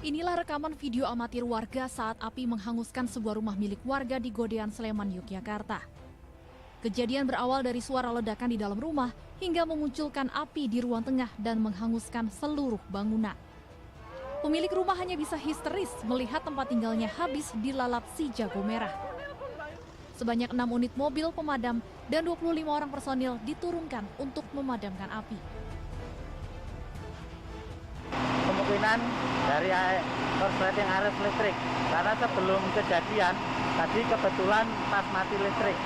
Inilah rekaman video amatir warga saat api menghanguskan sebuah rumah milik warga di Godean, Sleman, Yogyakarta. Kejadian berawal dari suara ledakan di dalam rumah hingga memunculkan api di ruang tengah dan menghanguskan seluruh bangunan. Pemilik rumah hanya bisa histeris melihat tempat tinggalnya habis dilalap si jago merah. Sebanyak 6 unit mobil pemadam dan 25 orang personil diturunkan untuk memadamkan api. Kemungkinan dari korsleting arus listrik, karena sebelum kejadian tadi kebetulan pas mati listrik.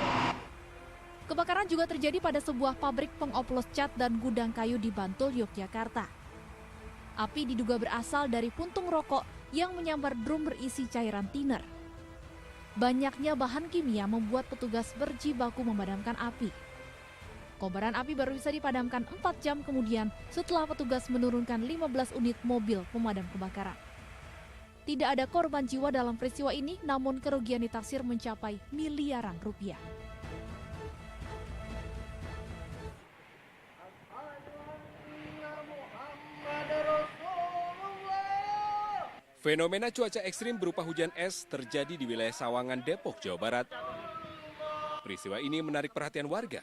Kebakaran juga terjadi pada sebuah pabrik pengoplos cat dan gudang kayu di Bantul, Yogyakarta. Api diduga berasal dari puntung rokok yang menyambar drum berisi cairan thinner. Banyaknya bahan kimia membuat petugas berjibaku memadamkan api. Kobaran api baru bisa dipadamkan 4 jam kemudian setelah petugas menurunkan 15 unit mobil pemadam kebakaran. Tidak ada korban jiwa dalam peristiwa ini, namun kerugian ditaksir mencapai miliaran rupiah. Fenomena cuaca ekstrim berupa hujan es terjadi di wilayah Sawangan, Depok, Jawa Barat. Peristiwa ini menarik perhatian warga.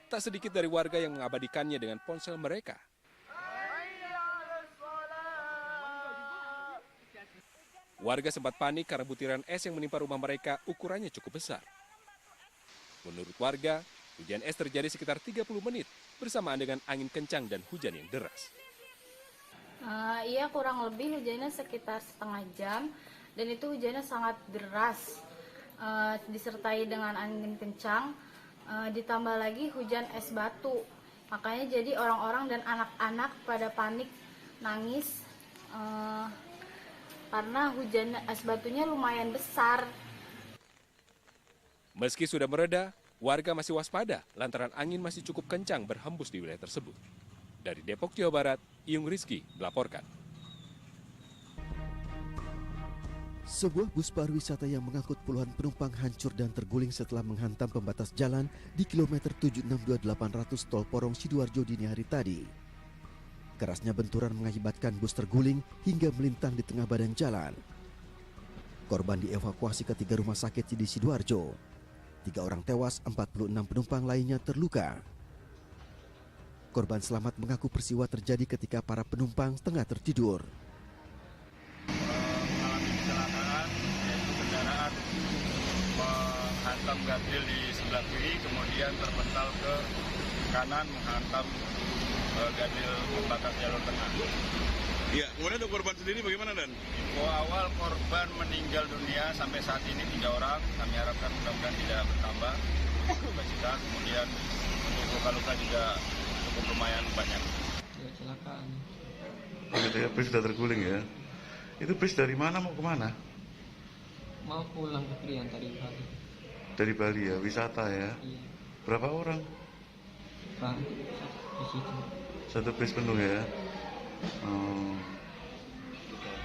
Tak sedikit dari warga yang mengabadikannya dengan ponsel mereka. Warga sempat panik karena butiran es yang menimpa rumah mereka ukurannya cukup besar. Menurut warga, hujan es terjadi sekitar 30 menit bersamaan dengan angin kencang dan hujan yang deras. Iya, kurang lebih hujannya sekitar setengah jam dan itu hujannya sangat deras, disertai dengan angin kencang, ditambah lagi hujan es batu. Makanya jadi orang-orang dan anak-anak pada panik nangis karena hujan es batunya lumayan besar. Meski sudah mereda, warga masih waspada lantaran angin masih cukup kencang berhembus di wilayah tersebut. Dari Depok, Jawa Barat, Iyung Rizky melaporkan. Sebuah bus pariwisata yang mengangkut puluhan penumpang hancur dan terguling setelah menghantam pembatas jalan di kilometer 762.800 Tol Porong Sidoarjo dini hari tadi. Kerasnya benturan mengakibatkan bus terguling hingga melintang di tengah badan jalan. Korban dievakuasi ke 3 rumah sakit di Sidoarjo. 3 orang tewas, 46 penumpang lainnya terluka. Korban selamat mengaku peristiwa terjadi ketika para penumpang tengah tertidur. Mengalami kecelakaan, yaitu kendaraan menghantam gadril di sebelah kiri, kemudian terpental ke kanan menghantam gadril pembatas jalur tengah. Iya, kemudian untuk korban sendiri bagaimana, Dan? Info awal korban meninggal dunia sampai saat ini 3 orang. Kami harapkan mudah-mudahan tidak bertambah. Kemudian untuk luka-luka juga cukup lumayan banyak. Ya, kecelakaan. Gitu ya, bis sudah terguling ya. Itu bis dari mana mau kemana? Mau pulang ke Krian tadi pagi. Dari Bali ya, wisata ya. Iya. Berapa orang? Pak, di situ. Satu bis penuh ya.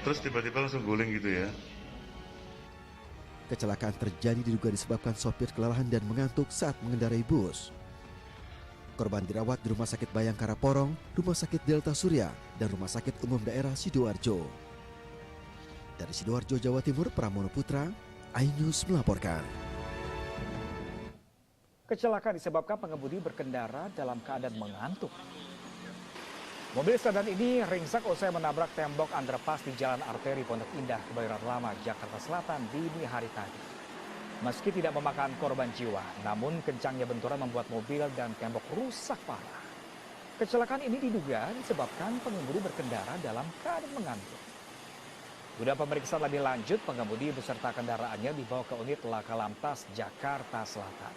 Terus tiba-tiba langsung guling gitu ya. Kecelakaan terjadi diduga disebabkan sopir kelelahan dan mengantuk saat mengendarai bus. Korban dirawat di Rumah Sakit Bayangkara Porong, Rumah Sakit Delta Surya, dan Rumah Sakit Umum Daerah Sidoarjo. Dari Sidoarjo, Jawa Timur, Pramono Putra, iNews melaporkan. Kecelakaan disebabkan pengemudi berkendara dalam keadaan mengantuk. Mobil sedan ini ringsek usai menabrak tembok underpass di Jalan Arteri Pondok Indah, Kebayoran Lama, Jakarta Selatan dini hari tadi. Meski tidak memakan korban jiwa, namun kencangnya benturan membuat mobil dan tembok rusak parah. Kecelakaan ini diduga disebabkan pengemudi berkendara dalam keadaan mengantuk. Guna pemeriksaan lebih lanjut, pengemudi beserta kendaraannya dibawa ke unit Laka Lantas Jakarta Selatan.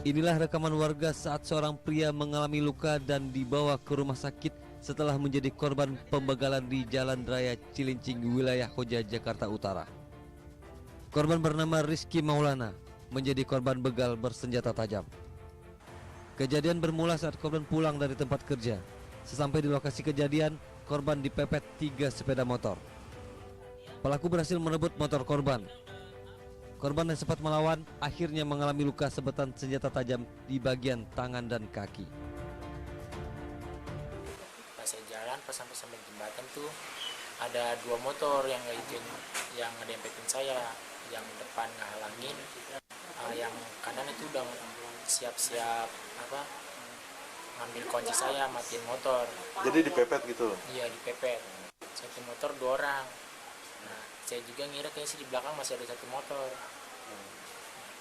Inilah rekaman warga saat seorang pria mengalami luka dan dibawa ke rumah sakit setelah menjadi korban pembegalan di Jalan Raya Cilincing, wilayah Koja, Jakarta Utara. Korban bernama Rizky Maulana menjadi korban begal bersenjata tajam. Kejadian bermula saat korban pulang dari tempat kerja. Sesampai di lokasi kejadian, korban dipepet 3 sepeda motor. Pelaku berhasil merebut motor korban. Korban yang sempat melawan akhirnya mengalami luka sabetan senjata tajam di bagian tangan dan kaki. Pas saya jalan, pas sampai jembatan tuh ada 2 motor yang ngedempetin saya, yang depan ngehalangin, yang kanan itu udah siap-siap ngambil kunci saya, matiin motor. Jadi dipepet gitu? Iya, dipepet. Satu motor 2 orang. Nah, saya juga ngira kayaknya sih di belakang masih ada 1 motor.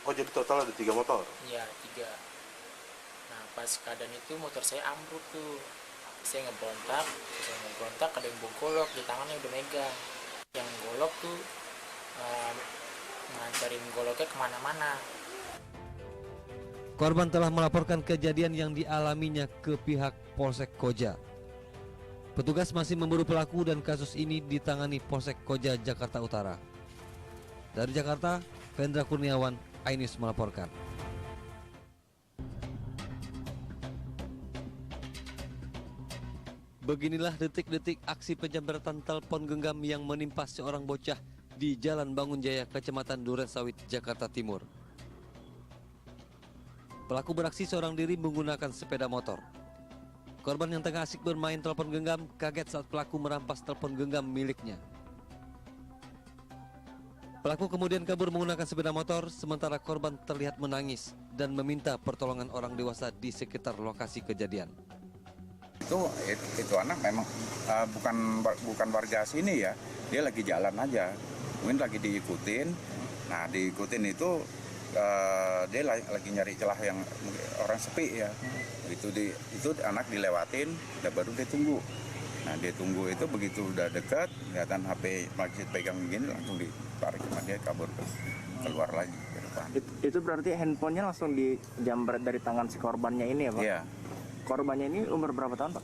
Oh, jadi total ada 3 motor? Iya, 3. Nah, pas keadaan itu motor saya ambruk tuh. Saya ngebrontak, ada yang golok, di tangannya udah megang. Yang golok tuh ngancarin goloknya kemana-mana. Korban telah melaporkan kejadian yang dialaminya ke pihak Polsek Koja. Petugas masih memburu pelaku dan kasus ini ditangani Polsek Koja, Jakarta Utara. Dari Jakarta, Vendra Kurniawan, iNews melaporkan. Beginilah detik-detik aksi penjamretan telepon genggam yang menimpa seorang bocah di Jalan Bangunjaya, Kecamatan Durensawit, Jakarta Timur. Pelaku beraksi seorang diri menggunakan sepeda motor. Korban yang tengah asik bermain telepon genggam kaget saat pelaku merampas telepon genggam miliknya. Pelaku kemudian kabur menggunakan sepeda motor, sementara korban terlihat menangis dan meminta pertolongan orang dewasa di sekitar lokasi kejadian. Itu anak memang bukan warga sini ya, dia lagi jalan aja, mungkin lagi diikutin. Nah, diikutin itu dia lagi nyari celah yang orang sepi ya. Itu anak dilewatin, udah baru dia tunggu. Nah, dia tunggu itu begitu udah dekat, kelihatan HP masih pegang begini, langsung ditarik sama dia, kabur keluar lagi ke depan. Itu berarti handphonenya langsung dijamret dari tangan si korbannya ini ya, Pak? Iya. Korbannya ini umur berapa tahun, Pak?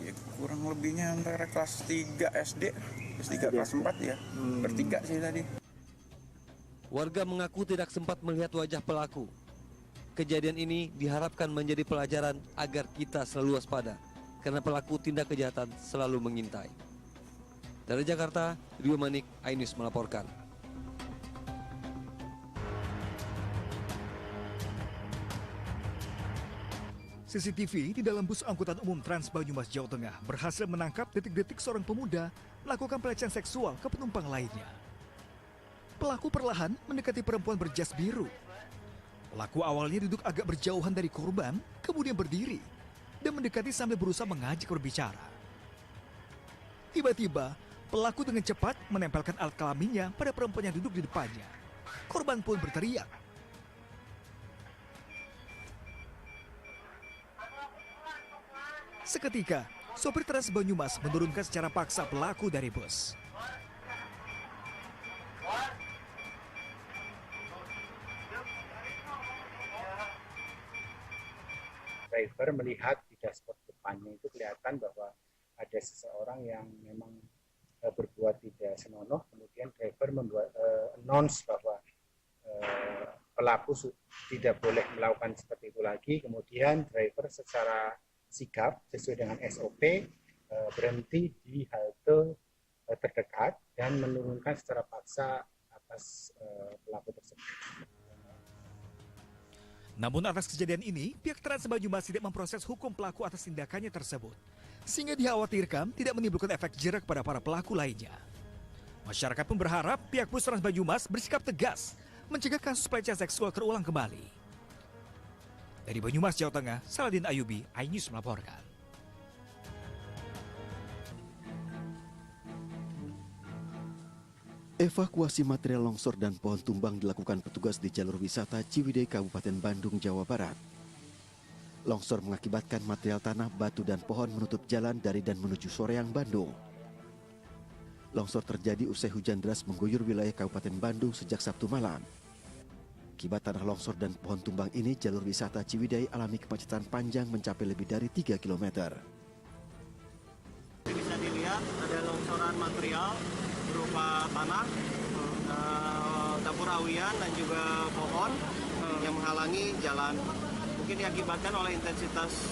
Ya, kurang lebihnya antara kelas 3 SD, kelas 3 kelas 4 ya. Bertiga sih tadi. Warga mengaku tidak sempat melihat wajah pelaku. Kejadian ini diharapkan menjadi pelajaran agar kita selalu waspada, karena pelaku tindak kejahatan selalu mengintai. Dari Jakarta, Rio Manik, iNews melaporkan. CCTV di dalam bus angkutan umum Trans Banyumas, Jawa Tengah berhasil menangkap detik-detik seorang pemuda melakukan pelecehan seksual ke penumpang lainnya. Pelaku perlahan mendekati perempuan berjas biru. Pelaku awalnya duduk agak berjauhan dari korban, kemudian berdiri dan mendekati sambil berusaha mengajak berbicara. Tiba-tiba, pelaku dengan cepat menempelkan alat kelaminnya pada perempuan yang duduk di depannya. Korban pun berteriak. Seketika, sopir Trans Banyumas menurunkan secara paksa pelaku dari bus. Driver melihat di dashboard depannya itu kelihatan bahwa ada seseorang yang memang berbuat tidak senonoh. Kemudian driver membuat announce bahwa pelaku tidak boleh melakukan seperti itu lagi. Kemudian driver secara sigap sesuai dengan SOP berhenti di halte terdekat dan menurunkan secara paksa atas pelaku tersebut. Namun atas kejadian ini, pihak Trans Banyumas tidak memproses hukum pelaku atas tindakannya tersebut, sehingga dikhawatirkan tidak menimbulkan efek jerak pada para pelaku lainnya. Masyarakat pun berharap pihak bus Trans Banyumas bersikap tegas mencegah kasus pelecehan seksual terulang kembali. Dari Banyumas, Jawa Tengah, Saladin Ayubi, iNews melaporkan. Evakuasi material longsor dan pohon tumbang dilakukan petugas di jalur wisata Ciwidey, Kabupaten Bandung, Jawa Barat. Longsor mengakibatkan material tanah, batu, dan pohon menutup jalan dari dan menuju Soreang, Bandung. Longsor terjadi usai hujan deras mengguyur wilayah Kabupaten Bandung sejak Sabtu malam. Akibat tanah longsor dan pohon tumbang ini, jalur wisata Ciwidey alami kemacetan panjang mencapai lebih dari 3 km. Bisa dilihat ada longsoran material berupa tanah, dapur awian dan juga pohon yang menghalangi jalan. Mungkin diakibatkan oleh intensitas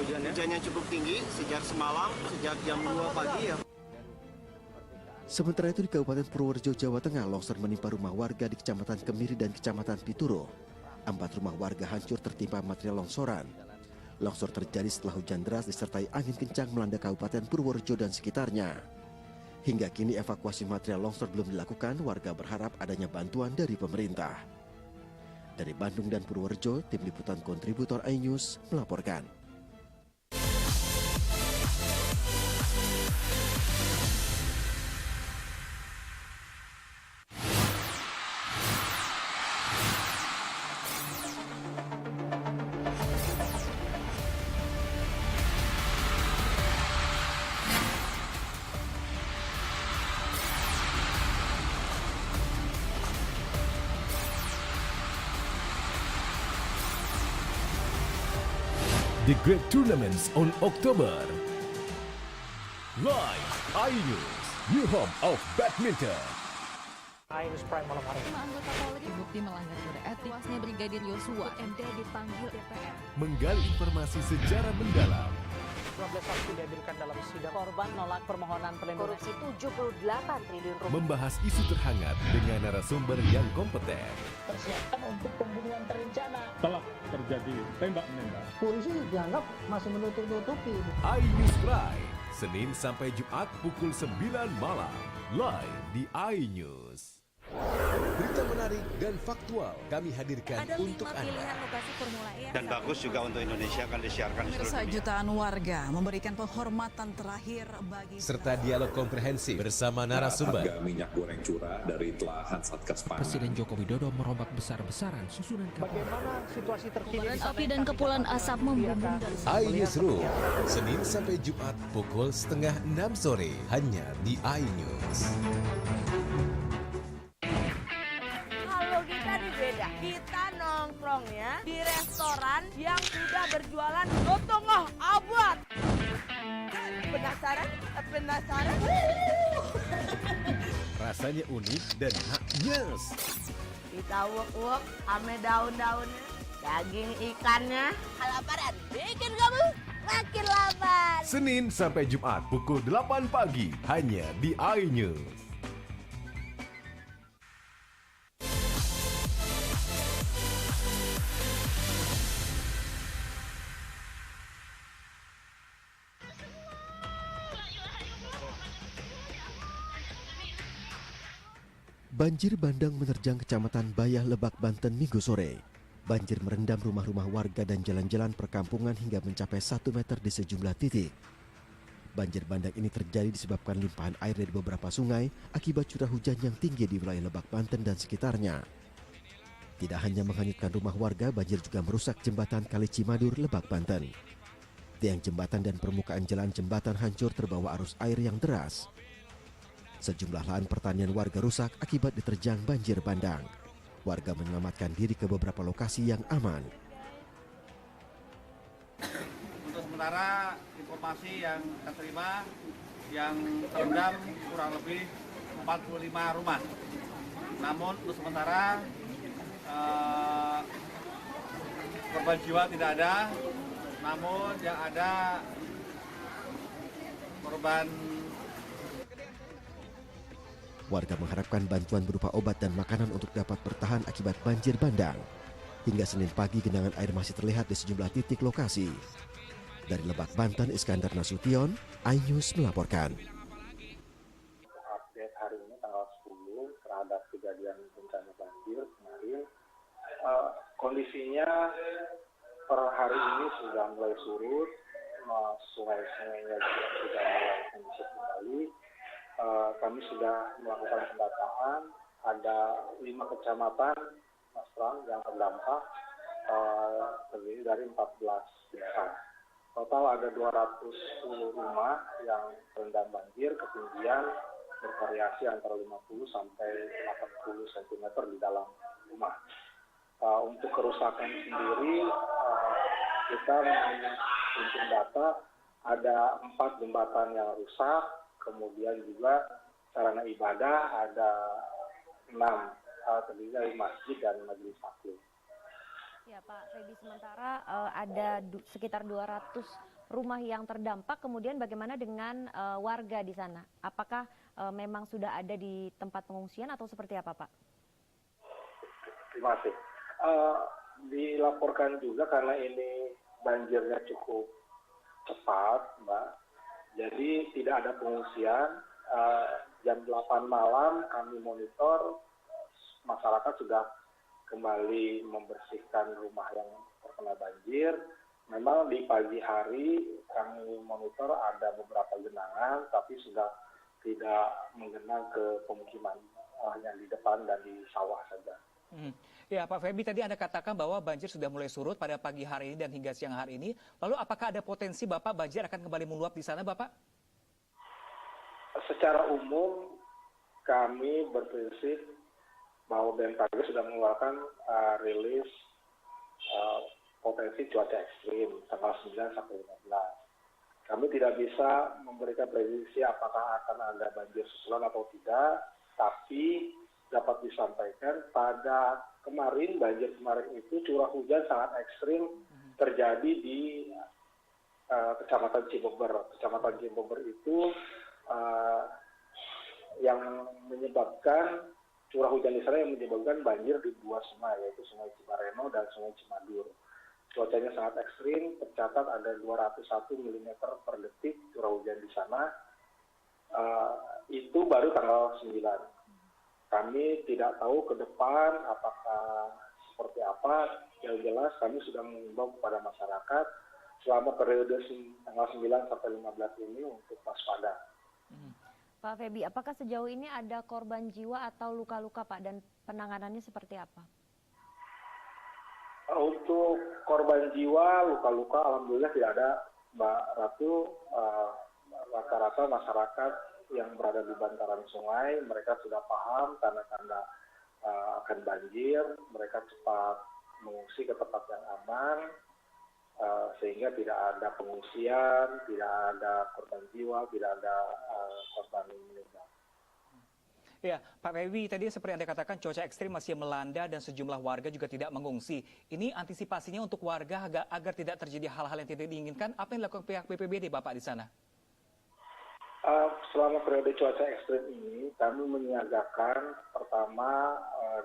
hujan yang cukup tinggi sejak semalam, sejak jam 2 pagi ya. Sementara itu di Kabupaten Purworejo, Jawa Tengah, longsor menimpa rumah warga di Kecamatan Kemiri dan Kecamatan Pituro. 4 rumah warga hancur tertimpa material longsoran. Longsor terjadi setelah hujan deras disertai angin kencang melanda Kabupaten Purworejo dan sekitarnya. Hingga kini evakuasi material longsor belum dilakukan, warga berharap adanya bantuan dari pemerintah. Dari Bandung dan Purworejo, tim liputan kontributor iNews melaporkan. The Great Tournaments on October. Live iNews, new home of badminton. iNews Prime malam hari. 5 anggota Polri bukti melanggar kode etik. Tewasnya Brigadir Yosua, MD dipanggil DPR. Menggali informasi secara mendalam. 12 saksi dihadirkan dalam sidang. Korban nolak permohonan perlindungan. Korupsi 78 triliun rupiah. Membahas isu terhangat dengan narasumber yang kompeten. Persiapan untuk pembunuhan terencana. Telah terjadi tembak-menembak. Polisi dianggap masih menutup-nutupi. iNews Prime, Senin sampai Jumat pukul 9 malam. Live di iNews. Berita menarik dan faktual kami hadirkan Ada untuk 5 Anda. pilihan lokasi Formula E. Dan bagus juga untuk Indonesia akan disiarkan di seluruh Pemirsa, dunia. jutaan warga memberikan penghormatan terakhir bagi Serta dialog komprehensif bersama narasumber. Harga minyak goreng curah dari telahan Satgas Pangan. Presiden Joko Widodo merombak besar-besaran susunan kapal. Bagaimana situasi terkini? Kobaran api dan kepulan asap membumbung dari iNewsroom, Senin sampai Jumat pukul 5:30 sore hanya di iNews. Kalau kita nih beda, kita nongkrongnya di restoran yang sudah berjualan soto ngoh abad. Penasaran? Penasaran? Rasanya unik dan haknyes. Kita uek-uek ame daun-daunnya, daging ikannya. Kelaparan bikin kamu makin lapar. Senin sampai Jumat pukul 8 pagi hanya di iNews. Banjir bandang menerjang Kecamatan Bayah, Lebak, Banten Minggu sore. Banjir merendam rumah-rumah warga dan jalan-jalan perkampungan hingga mencapai 1 meter di sejumlah titik. Banjir bandang ini terjadi disebabkan limpahan air dari beberapa sungai akibat curah hujan yang tinggi di wilayah Lebak, Banten dan sekitarnya. Tidak hanya menghanyutkan rumah warga, banjir juga merusak jembatan Kali Cimadur, Lebak, Banten. Tiang jembatan dan permukaan jalan jembatan hancur terbawa arus air yang deras. Sejumlah lahan pertanian warga rusak akibat diterjang banjir bandang. Warga menyelamatkan diri ke beberapa lokasi yang aman. Untuk sementara informasi yang kita terima, yang terendam kurang lebih 45 rumah. Namun untuk sementara korban jiwa tidak ada, namun yang ada korban. Warga mengharapkan bantuan berupa obat dan makanan untuk dapat bertahan akibat banjir bandang. Hingga Senin pagi genangan air masih terlihat di sejumlah titik lokasi. Dari Lebak, Banten, Iskandar Nasution, iNews melaporkan. Update hari ini tanggal 10 terhadap kejadian bencana banjir kemarin. Kondisinya per hari ini sudah mulai surut, sungai-sungainya juga sudah mulai menyusut kembali. Kami sudah melakukan pendataan, ada 5 kecamatan, Mas Pram, yang terdampak, terdiri dari 14 desa. Total ada 210 rumah yang terendam banjir, ketinggian bervariasi antara 50 sampai 80 cm di dalam rumah. Untuk kerusakan sendiri, kita menghimpun data, ada 4 jembatan yang rusak, kemudian juga sarana ibadah ada 6, terdiri dari masjid dan majelis taklim. Ya Pak Feby, sementara ada sekitar 200 rumah yang terdampak, kemudian bagaimana dengan warga di sana? Apakah memang sudah ada di tempat pengungsian atau seperti apa, Pak? Terima kasih. Dilaporkan juga karena ini banjirnya cukup cepat, Mbak. Jadi tidak ada pengungsian. Jam 8 malam kami monitor, masyarakat sudah kembali membersihkan rumah yang terkena banjir. Memang di pagi hari kami monitor ada beberapa genangan, tapi sudah tidak menggenang ke pemukiman, hanya di depan dan di sawah saja. Ya, Pak Feby, tadi Anda katakan bahwa banjir sudah mulai surut pada pagi hari ini dan hingga siang hari ini. Lalu apakah ada potensi Bapak banjir akan kembali meluap di sana, Bapak? Secara umum, kami berprinsip bahwa BMKG sudah mengeluarkan rilis potensi cuaca ekstrim tanggal 9 sampai 15. Kami tidak bisa memberikan prediksi apakah akan ada banjir susulan atau tidak, tapi dapat disampaikan pada kemarin, banjir kemarin itu curah hujan sangat ekstrim terjadi di Kecamatan Cibubur. Kecamatan Cibubur itu yang menyebabkan curah hujan di sana yang menyebabkan banjir di dua sungai, yaitu Sungai Cibareno dan Sungai Cimadur. Cuacanya sangat ekstrim, tercatat ada 201 mm per detik curah hujan di sana. Itu baru tanggal 9. Kami tidak tahu ke depan apakah seperti apa. Yang jelas kami sudah mengimbau kepada masyarakat selama periode tanggal 9 sampai 15 ini untuk waspada. Pak Feby, apakah sejauh ini ada korban jiwa atau luka-luka, Pak, dan penanganannya seperti apa? Untuk korban jiwa, luka-luka, alhamdulillah tidak ada, Mbak Ratu. Rata-rata masyarakat yang berada di bantaran sungai, mereka sudah paham tanda-tanda akan banjir, mereka cepat mengungsi ke tempat yang aman, sehingga tidak ada pengungsian, tidak ada korban jiwa, tidak ada korban meninggal. Ya, Pak Feby, tadi seperti Anda katakan cuaca ekstrim masih melanda dan sejumlah warga juga tidak mengungsi. Ini antisipasinya untuk warga agar tidak terjadi hal-hal yang tidak diinginkan, apa yang dilakukan pihak BPBD, Bapak, di sana? Selama periode cuaca ekstrim ini, kami menyiagakan pertama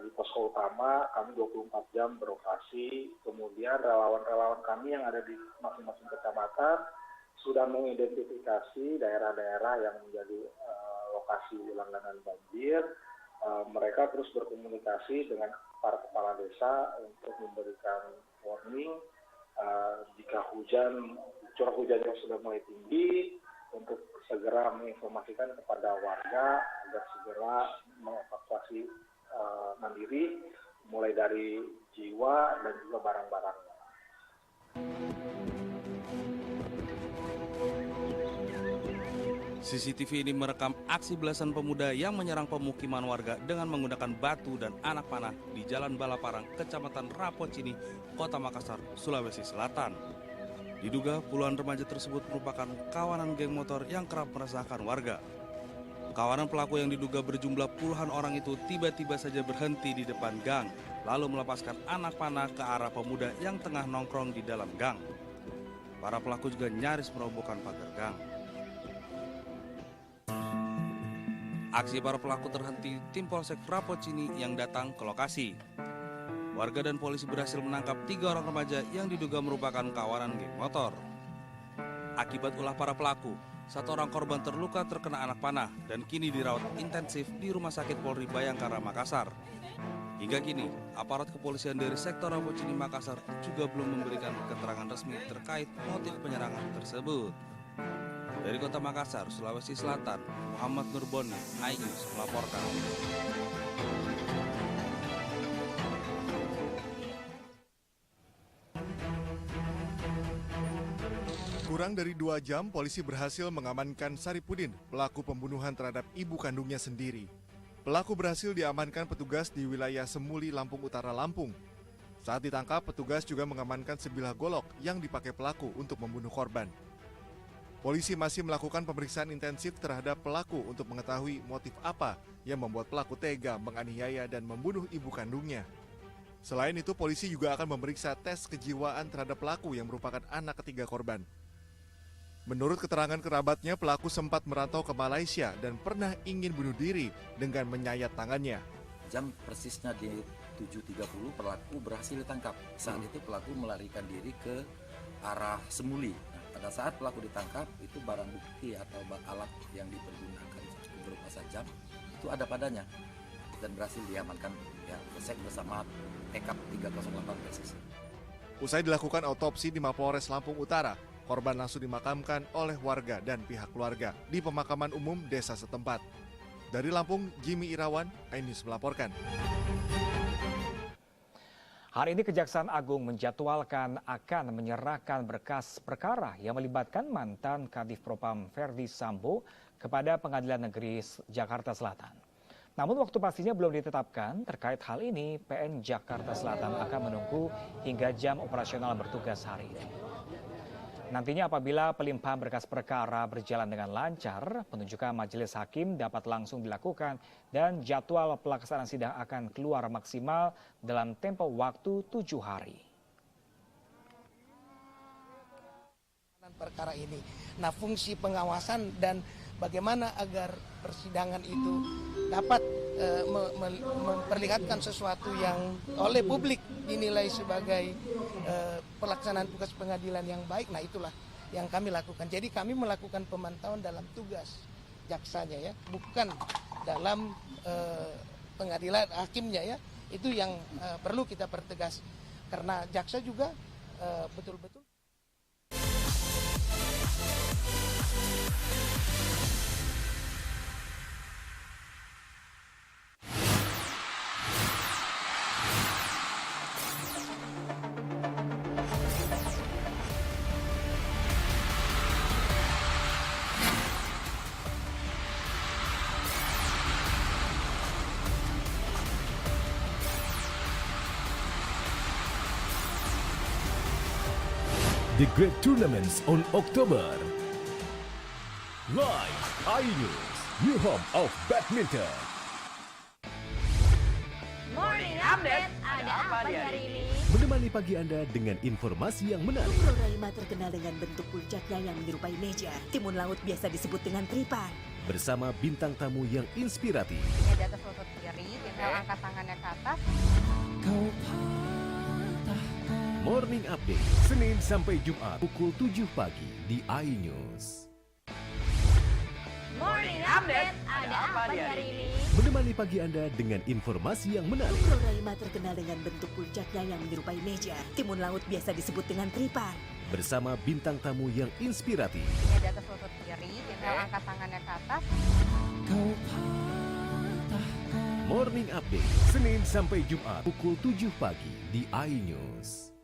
di posko utama, kami 24 jam beroperasi, kemudian relawan-relawan kami yang ada di masing-masing kecamatan sudah mengidentifikasi daerah-daerah yang menjadi lokasi langganan banjir. Mereka terus berkomunikasi dengan para kepala desa untuk memberikan warning jika curah hujan yang sudah mulai tinggi, untuk segera menginformasikan kepada warga agar segera mengevakuasi mandiri, mulai dari jiwa dan juga barang-barangnya. CCTV ini merekam aksi belasan pemuda yang menyerang pemukiman warga dengan menggunakan batu dan anak panah di Jalan Balaparang, Kecamatan Rapocini, Kota Makassar, Sulawesi Selatan. Diduga puluhan remaja tersebut merupakan kawanan geng motor yang kerap meresahkan warga. Kawanan pelaku yang diduga berjumlah puluhan orang itu tiba-tiba saja berhenti di depan gang, lalu melepaskan anak panah ke arah pemuda yang tengah nongkrong di dalam gang. Para pelaku juga nyaris merobohkan pagar gang. Aksi para pelaku terhenti tim Polsek Rapocini yang datang ke lokasi. Warga dan polisi berhasil menangkap 3 orang remaja yang diduga merupakan kawanan geng motor. Akibat ulah para pelaku, 1 orang korban terluka terkena anak panah dan kini dirawat intensif di Rumah Sakit Polri Bayangkara, Makassar. Hingga kini, aparat kepolisian dari sektor Rapocini, Makassar juga belum memberikan keterangan resmi terkait motif penyerangan tersebut. Dari Kota Makassar, Sulawesi Selatan, Muhammad Nurboni, iNews melaporkan. Kurang dari 2 jam, polisi berhasil mengamankan Saripudin, pelaku pembunuhan terhadap ibu kandungnya sendiri. Pelaku berhasil diamankan petugas di wilayah Semuli, Lampung Utara, Lampung. Saat ditangkap, petugas juga mengamankan sebilah golok yang dipakai pelaku untuk membunuh korban. Polisi masih melakukan pemeriksaan intensif terhadap pelaku untuk mengetahui motif apa yang membuat pelaku tega menganiaya dan membunuh ibu kandungnya. Selain itu, polisi juga akan memeriksa tes kejiwaan terhadap pelaku yang merupakan anak ketiga korban. Menurut keterangan kerabatnya, pelaku sempat merantau ke Malaysia dan pernah ingin bunuh diri dengan menyayat tangannya. Jam persisnya di 7.30 pelaku berhasil ditangkap. Saat itu pelaku melarikan diri ke arah Semuli. Nah, pada saat pelaku ditangkap, itu barang bukti atau alat yang dipergunakan berupa sajam itu ada padanya dan berhasil diamankan ya, Polsek bersama TK 308 PSS. Usai dilakukan autopsi di Mapolres Lampung Utara, korban langsung dimakamkan oleh warga dan pihak keluarga di pemakaman umum desa setempat. Dari Lampung, Jimmy Irawan, iNews melaporkan. Hari ini Kejaksaan Agung menjadwalkan akan menyerahkan berkas perkara yang melibatkan mantan Kadif Propam Ferdi Sambo kepada Pengadilan Negeri Jakarta Selatan. Namun waktu pastinya belum ditetapkan. Terkait hal ini, PN Jakarta Selatan akan menunggu hingga jam operasional bertugas hari ini. Nantinya apabila pelimpahan berkas perkara berjalan dengan lancar, penunjukan majelis hakim dapat langsung dilakukan dan jadwal pelaksanaan sidang akan keluar maksimal dalam tempo waktu 7 hari. Perkara ini. Nah, fungsi pengawasan dan bagaimana agar persidangan itu dapat memperlihatkan sesuatu yang oleh publik dinilai sebagai pelaksanaan tugas pengadilan yang baik. Nah, itulah yang kami lakukan. Jadi kami melakukan pemantauan dalam tugas jaksanya ya, bukan dalam pengadilan hakimnya ya. Itu yang perlu kita pertegas karena jaksa juga betul-betul. The Great Tournaments on October. Live iNews, new home of badminton. Morning Update, ada apa di hari ini? Menemani pagi Anda dengan informasi yang menarik. Roraima terkenal dengan bentuk puncaknya yang menyerupai meja. Timun laut biasa disebut dengan tripar. Bersama bintang tamu yang inspiratif. Di atas lutut kiri, tinggal angkat tangannya ke atas. Morning Update, Senin sampai Jumat pukul 7 pagi di iNews. Morning Update, ada apa di hari ini? Menemani pagi Anda dengan informasi yang menarik. Roraima terkenal dengan bentuk puncaknya yang menyerupai meja. Timun laut biasa disebut dengan tripar. Bersama bintang tamu yang inspiratif. Di atas lutut kiri, tinggal angkat tangannya ke atas. Morning Update, Senin sampai Jumat pukul 7 pagi di iNews.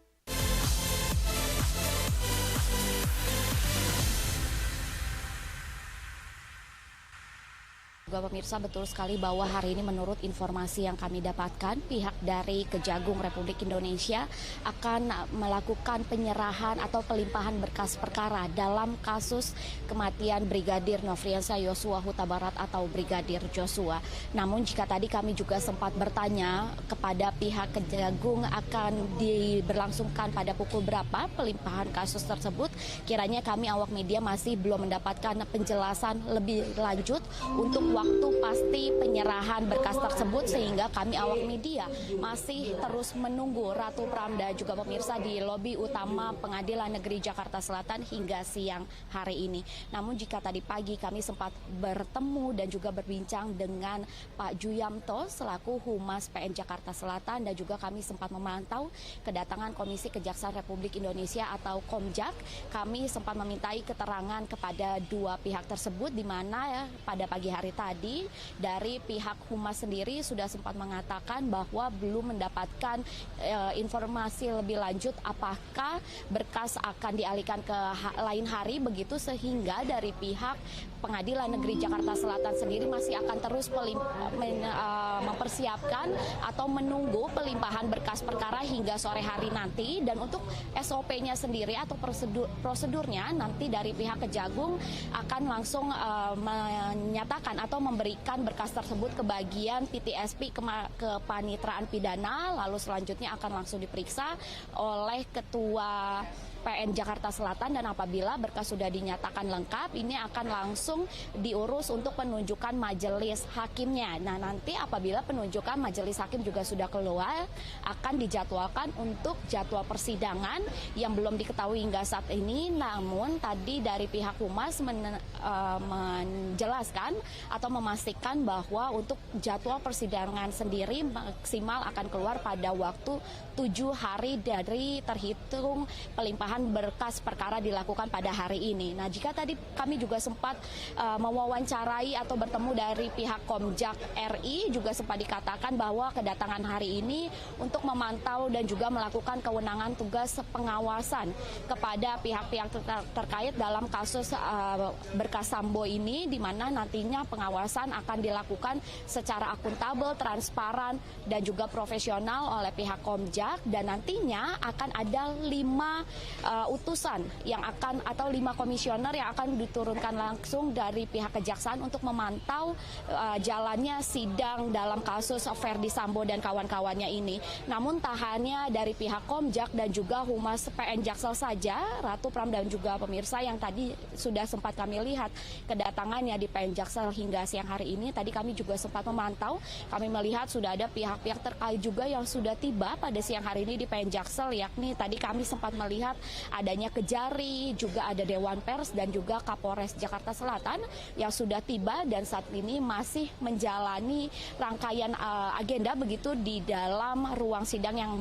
Juga pemirsa, betul sekali bahwa hari ini menurut informasi yang kami dapatkan, pihak dari Kejagung Republik Indonesia akan melakukan penyerahan atau pelimpahan berkas perkara dalam kasus kematian Brigadir Nofriansah Yosua Huta Barat atau Brigadir Joshua. Namun jika tadi kami juga sempat bertanya kepada pihak Kejagung akan diberlangsungkan pada pukul berapa pelimpahan kasus tersebut, kiranya kami awak media masih belum mendapatkan penjelasan lebih lanjut untuk waktu pasti penyerahan berkas tersebut, sehingga kami awak media masih terus menunggu Ratu Pramda juga pemirsa di lobi utama Pengadilan Negeri Jakarta Selatan hingga siang hari ini. Namun jika tadi pagi kami sempat bertemu dan juga berbincang dengan Pak Juyamto selaku Humas PN Jakarta Selatan, dan juga kami sempat memantau kedatangan Komisi Kejaksaan Republik Indonesia atau Komjak. Kami sempat memintai keterangan kepada dua pihak tersebut, di mana ya, pada pagi hari tadi dari pihak Humas sendiri sudah sempat mengatakan bahwa belum mendapatkan informasi lebih lanjut apakah berkas akan dialihkan ke lain hari begitu, sehingga dari pihak Pengadilan Negeri Jakarta Selatan sendiri masih akan terus mempersiapkan atau menunggu pelimpahan berkas perkara hingga sore hari nanti. Dan untuk SOP-nya sendiri atau prosedurnya nanti dari pihak Kejagung akan langsung menyatakan atau memberikan berkas tersebut ke bagian PTSP Kepanitraan Pidana, lalu selanjutnya akan langsung diperiksa oleh Ketua PN Jakarta Selatan, dan apabila berkas sudah dinyatakan lengkap, ini akan langsung diurus untuk penunjukan majelis hakimnya. Nah, nanti apabila penunjukan majelis hakim juga sudah keluar, akan dijadwalkan untuk jadwal persidangan yang belum diketahui hingga saat ini. Namun tadi dari pihak Humas menjelaskan atau memastikan bahwa untuk jadwal persidangan sendiri maksimal akan keluar pada waktu 7 hari dari terhitung pelimpahan berkas perkara dilakukan pada hari ini. Nah, jika tadi kami juga sempat mewawancarai atau bertemu dari pihak Komjak RI, juga sempat dikatakan bahwa kedatangan hari ini untuk memantau dan juga melakukan kewenangan tugas pengawasan kepada pihak-pihak terkait dalam kasus berkas Sambo ini, di mana nantinya pengawasan akan dilakukan secara akuntabel, transparan, dan juga profesional oleh pihak Komjak, dan nantinya akan ada 5 utusan yang akan, atau 5 komisioner yang akan diturunkan langsung dari pihak kejaksaan untuk memantau jalannya sidang dalam kasus Verdi Sambo dan kawan-kawannya ini. Namun tak hanya dari pihak Komjak dan juga Humas PN Jaksel saja, Ratu Pram dan juga pemirsa, yang tadi sudah sempat kami lihat kedatangannya di PN Jaksel hingga siang hari ini. Tadi kami juga sempat memantau, kami melihat sudah ada pihak-pihak terkait juga yang sudah tiba pada siang hari ini di PN Jaksel, yakni tadi kami sempat melihat adanya Kejari, juga ada Dewan Pers dan juga Kapolres Jakarta Selatan yang sudah tiba dan saat ini masih menjalani rangkaian agenda begitu di dalam ruang sidang yang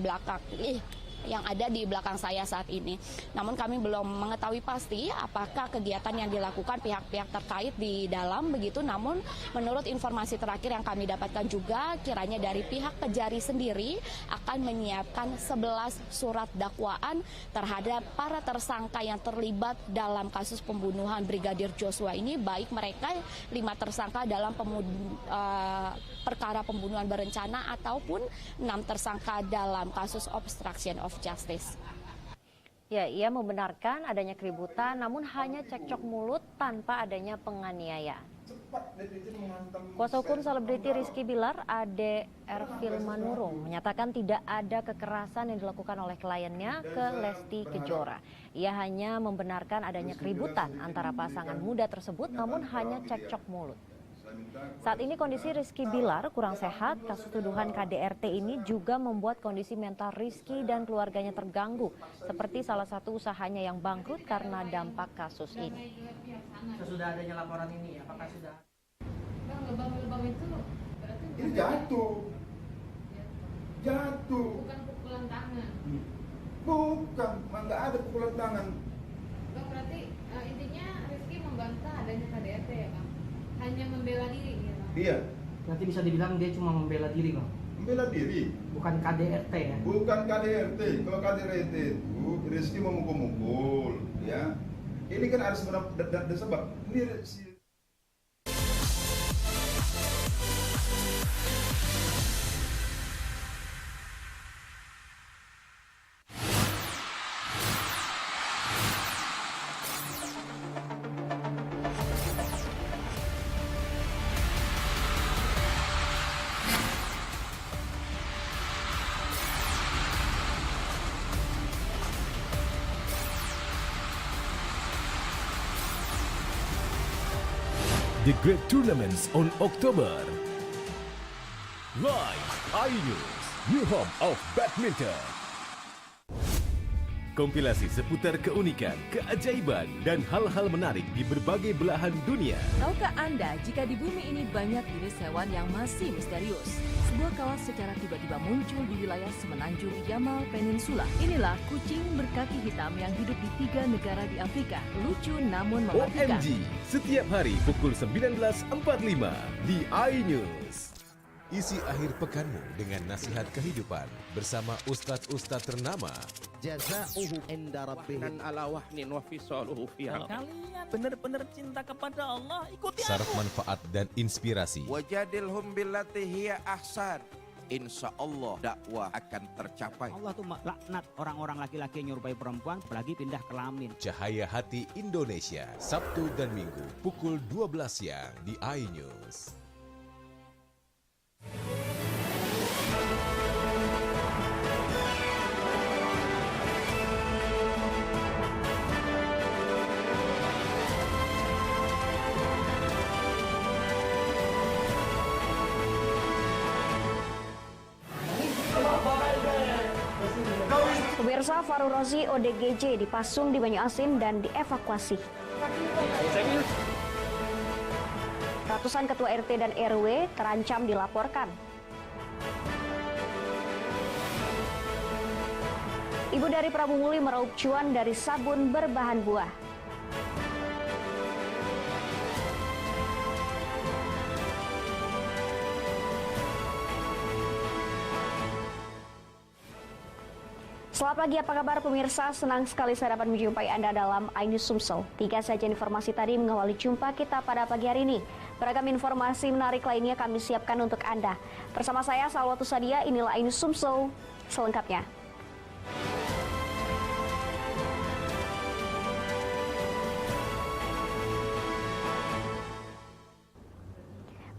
ada di belakang saya saat ini. Namun kami belum mengetahui pasti apakah kegiatan yang dilakukan pihak-pihak terkait di dalam begitu. Namun menurut informasi terakhir yang kami dapatkan juga, kiranya dari pihak Kejari sendiri akan menyiapkan 11 surat dakwaan terhadap para tersangka yang terlibat dalam kasus pembunuhan Brigadir Joshua ini, baik mereka 5 tersangka dalam perkara pembunuhan berencana ataupun 6 tersangka dalam kasus obstruction of justice. Ya, ia membenarkan adanya keributan namun hanya cekcok mulut tanpa adanya penganiayaan. Kuasa hukum selebriti Rizky Bilar, Ade Ervil Manurung, menyatakan tidak ada kekerasan yang dilakukan oleh kliennya ke Lesti Kejora. Ia hanya membenarkan adanya keributan antara pasangan muda tersebut namun hanya cekcok mulut. Saat ini kondisi Rizky Bilar kurang sehat. Kasus tuduhan KDRT ini juga membuat kondisi mental Rizky dan keluarganya terganggu, seperti salah satu usahanya yang bangkrut karena dampak kasus ini. Sesudah adanya laporan ini, apakah sudah? Bang, lebam-lebam itu berarti ini jatuh. Bukan pukulan tangan. Bukan, nggak ada pukulan tangan. Bang, berarti intinya Rizky membantah adanya KDRT ya, Bang? Hanya membela diri ya, Bang? Iya. Nanti bisa dibilang dia cuma membela diri, Bang? Membela diri. Bukan KDRT ya? Bukan KDRT. Kalau KDRT itu Rizky memukul-mukul, ya. Ini kan ada sebab. Ini The Great Tournaments on October. Live iNews, new home of badminton. Kompilasi seputar keunikan, keajaiban, dan hal-hal menarik di berbagai belahan dunia. Tahukah Anda jika di bumi ini banyak jenis hewan yang masih misterius? Sebuah kawas secara tiba-tiba muncul di wilayah semenanjung Yamal Peninsula. Inilah kucing berkaki hitam yang hidup di 3 negara di Afrika. Lucu namun mematikan. OMG, setiap hari pukul 19.45 di iNews. Isi akhir pekanmu dengan nasihat kehidupan bersama ustadz-ustadz ternama. Jazauhu inda rabbihim ala wahnin wa fisaluhu fiha. Kalian benar-benar cinta kepada Allah, ikuti Syarat manfaat dan inspirasi. Wajadilhum billati hiya ahsan. insya Allah dakwah akan tercapai. Allah tuh laknat orang-orang laki-laki yang nyerupai perempuan, apalagi pindah kelamin. Cahaya Hati Indonesia, Sabtu dan Minggu pukul 12 siang di iNews. Pemirsa, Fahrul Razi ODGJ dipasung di Banyuasin dan dievakuasi. Ratusan ketua RT dan RW terancam dilaporkan. Ibu dari Prabu Muli meraup cuan dari sabun berbahan buah. Selamat pagi, apa kabar pemirsa? Senang sekali saya dapat menjumpai Anda dalam iNews Sumsel. 3 saja informasi tadi mengawali jumpa kita pada pagi hari ini. Beragam informasi menarik lainnya kami siapkan untuk Anda. Bersama saya, Salwatu Sadia, inilah iNews Sumsel selengkapnya.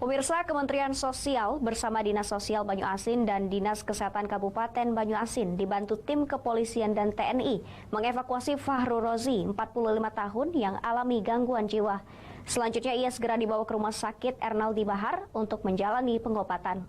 Pemirsa, Kementerian Sosial bersama Dinas Sosial Banyuasin dan Dinas Kesehatan Kabupaten Banyuasin dibantu tim kepolisian dan TNI mengevakuasi Fahrul Razi, 45 tahun yang alami gangguan jiwa. Selanjutnya ia segera dibawa ke Rumah Sakit Ernaldi Bahar untuk menjalani pengobatan.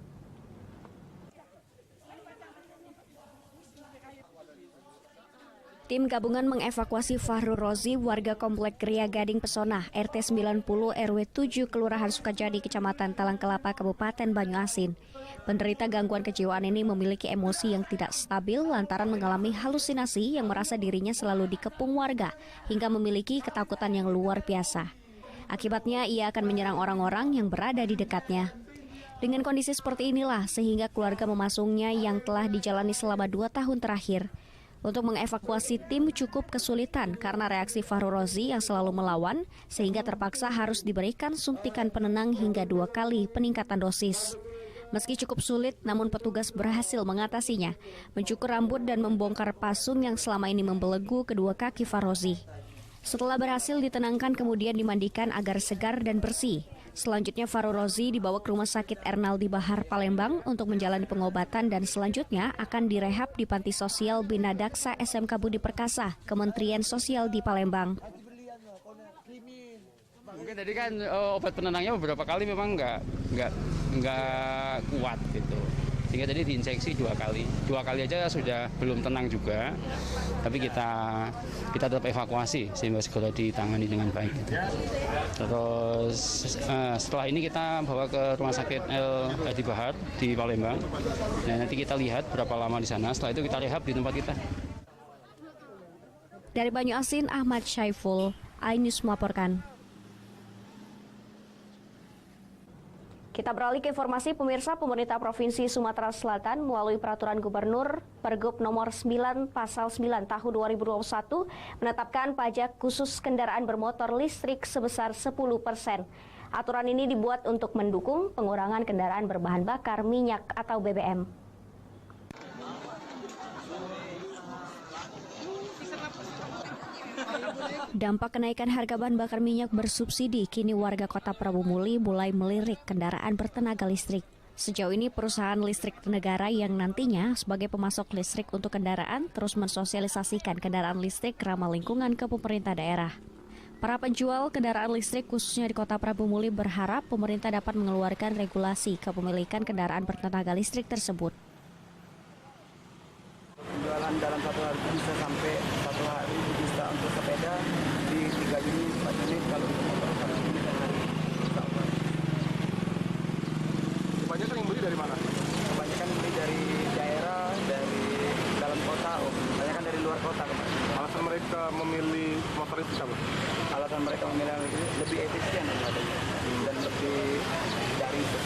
Tim gabungan mengevakuasi Fahrul Razi, warga Komplek Gria Gading Pesona, RT 90 RW 7 Kelurahan Sukajadi, Kecamatan Talangkelapa, Kabupaten Banyuasin. Penderita gangguan kejiwaan ini memiliki emosi yang tidak stabil lantaran mengalami halusinasi yang merasa dirinya selalu dikepung warga hingga memiliki ketakutan yang luar biasa. Akibatnya ia akan menyerang orang-orang yang berada di dekatnya. Dengan kondisi seperti inilah sehingga keluarga memasungnya yang telah dijalani selama 2 tahun terakhir. Untuk mengevakuasi tim cukup kesulitan karena reaksi Fahrul Razi yang selalu melawan sehingga terpaksa harus diberikan suntikan penenang hingga 2 kali peningkatan dosis. Meski cukup sulit, namun petugas berhasil mengatasinya, mencukur rambut dan membongkar pasung yang selama ini membelenggu kedua kaki Fahrul Razi. Setelah berhasil ditenangkan kemudian dimandikan agar segar dan bersih. Selanjutnya Fahrul Razi dibawa ke Rumah Sakit Ernaldi Bahar, Palembang untuk menjalani pengobatan dan selanjutnya akan direhab di Panti Sosial Bina Daksa SMK Budi Perkasa, Kementerian Sosial di Palembang. Mungkin tadi kan obat penenangnya beberapa kali memang nggak kuat gitu. Sehingga tadi diinjeksi 2 kali. 2 kali aja sudah belum tenang juga. Tapi kita tetap evakuasi sehingga segera ditangani dengan baik. Gitu. Terus setelah ini kita bawa ke Rumah Sakit Ernaldi Bahar di Palembang. Nah, nanti kita lihat berapa lama di sana. Setelah itu kita rehab di tempat kita. Dari Banyuasin, Ahmad Syaiful, iNews melaporkan. Kita beralih ke informasi pemirsa. Pemerintah Provinsi Sumatera Selatan melalui Peraturan Gubernur Pergub Nomor 9 Pasal 9 Tahun 2021 menetapkan pajak khusus kendaraan bermotor listrik sebesar 10%. Aturan ini dibuat untuk mendukung pengurangan kendaraan berbahan bakar minyak atau BBM. Dampak kenaikan harga bahan bakar minyak bersubsidi, kini warga Kota Prabu Muli mulai melirik kendaraan bertenaga listrik. Sejauh ini perusahaan listrik negara yang nantinya sebagai pemasok listrik untuk kendaraan terus mensosialisasikan kendaraan listrik ramah lingkungan ke pemerintah daerah. Para penjual kendaraan listrik khususnya di Kota Prabu Muli berharap pemerintah dapat mengeluarkan regulasi kepemilikan kendaraan bertenaga listrik tersebut. Penjualan dalam 1 hari bisa sampai 1 hari bisa untuk sepeda di 3 unit, 4 unit, kalau untuk motor 1 unit per hari. Kebanyakan yang beli dari mana? Kebanyakan yang beli dari daerah, dari dalam kota, kebanyakan dari luar kota. Alasan mereka memilih motor itu apa? Alasan mereka memilih lebih efisien dan lebih dari itu.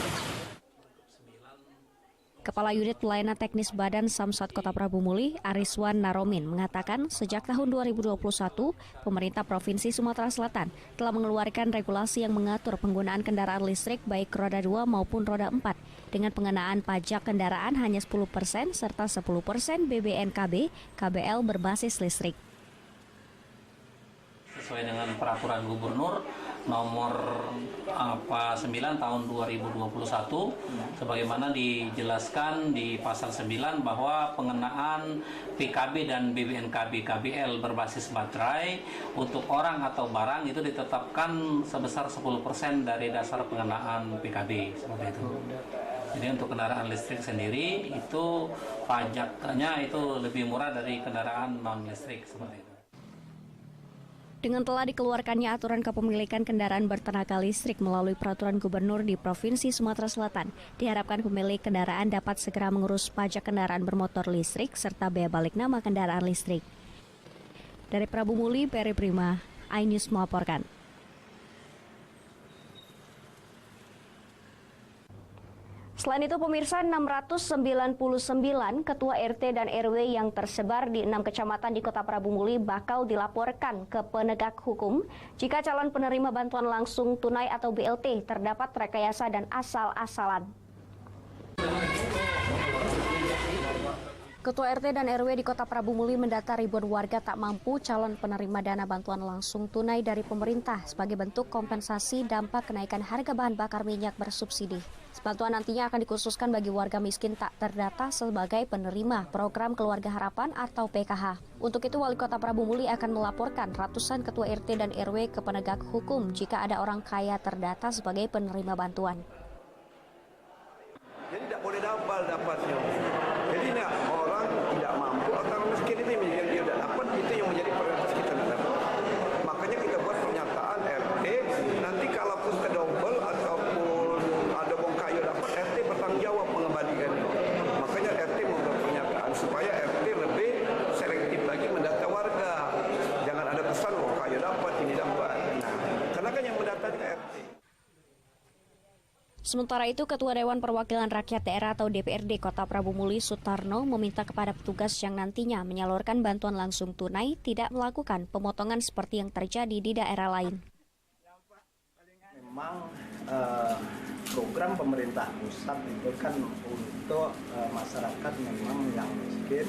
Kepala Unit Pelayanan Teknis Badan Samsat Kota Prabu Muli, Ariswan Naromin, mengatakan sejak tahun 2021, pemerintah Provinsi Sumatera Selatan telah mengeluarkan regulasi yang mengatur penggunaan kendaraan listrik baik roda 2 maupun roda 4 dengan pengenaan pajak kendaraan hanya 10% serta 10% BBNKB KBL berbasis listrik. Sesuai dengan peraturan Gubernur nomor 9 tahun 2021 sebagaimana dijelaskan di pasal 9 bahwa pengenaan PKB dan BBNKB KBL berbasis baterai untuk orang atau barang itu ditetapkan sebesar 10% dari dasar pengenaan PKB seperti itu. Jadi untuk kendaraan listrik sendiri itu pajaknya itu lebih murah dari kendaraan non listrik seperti itu. Dengan telah dikeluarkannya aturan kepemilikan kendaraan bertenaga listrik melalui peraturan gubernur di Provinsi Sumatera Selatan, diharapkan pemilik kendaraan dapat segera mengurus pajak kendaraan bermotor listrik serta bea balik nama kendaraan listrik. Dari Prabu Muli, Peri Prima, iNews melaporkan. Selain itu, pemirsa, 699 ketua RT dan RW yang tersebar di 6 kecamatan di Kota Prabu Muli bakal dilaporkan ke penegak hukum jika calon penerima bantuan langsung tunai atau BLT terdapat rekayasa dan asal-asalan. Ketua RT dan RW di Kota Prabu Muli mendata ribuan warga tak mampu calon penerima dana bantuan langsung tunai dari pemerintah sebagai bentuk kompensasi dampak kenaikan harga bahan bakar minyak bersubsidi. Bantuan nantinya akan dikhususkan bagi warga miskin tak terdata sebagai penerima program Keluarga Harapan atau PKH. Untuk itu, Wali Kota Prabu Muli akan melaporkan ratusan ketua RT dan RW ke penegak hukum jika ada orang kaya terdata sebagai penerima bantuan. Jadi tidak boleh dapatnya. Jadi enggak, orang tidak mampu atau miskin itu yang dia tidak dapat, itu yang menjadi prioritas kita dapat. Makanya kita buat pernyataan RT, nanti kalau ke double ataupun ada bong kayu dapat, RT bertanggung jawab mengembalikan. Makanya RT membuat pernyataan supaya RT lebih selektif lagi mendata warga. Jangan ada pesan bong kayu dapat, ini dapat. Nah, karena kan yang mendata juga RT. Sementara itu, Ketua Dewan Perwakilan Rakyat Daerah atau DPRD Kota Prabu Muli, Sutarno, meminta kepada petugas yang nantinya menyalurkan bantuan langsung tunai tidak melakukan pemotongan seperti yang terjadi di daerah lain. Memang program pemerintah pusat itu kan untuk masyarakat memang yang miskin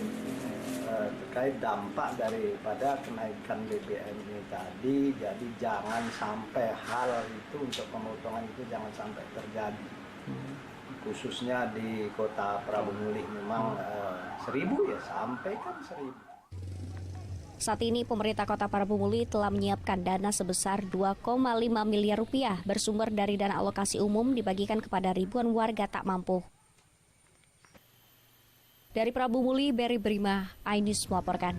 terkait dampak daripada kenaikan BBM ini tadi, jadi jangan sampai hal itu untuk pemotongan itu jangan sampai terjadi. Khususnya di Kota Prabu Muli memang 1.000 ya sampaikan 1.000. Saat ini pemerintah Kota Prabu Muli telah menyiapkan dana sebesar 2,5 miliar rupiah bersumber dari dana alokasi umum dibagikan kepada ribuan warga tak mampu. Dari Prabu Muli, Beri Brima, iNews melaporkan.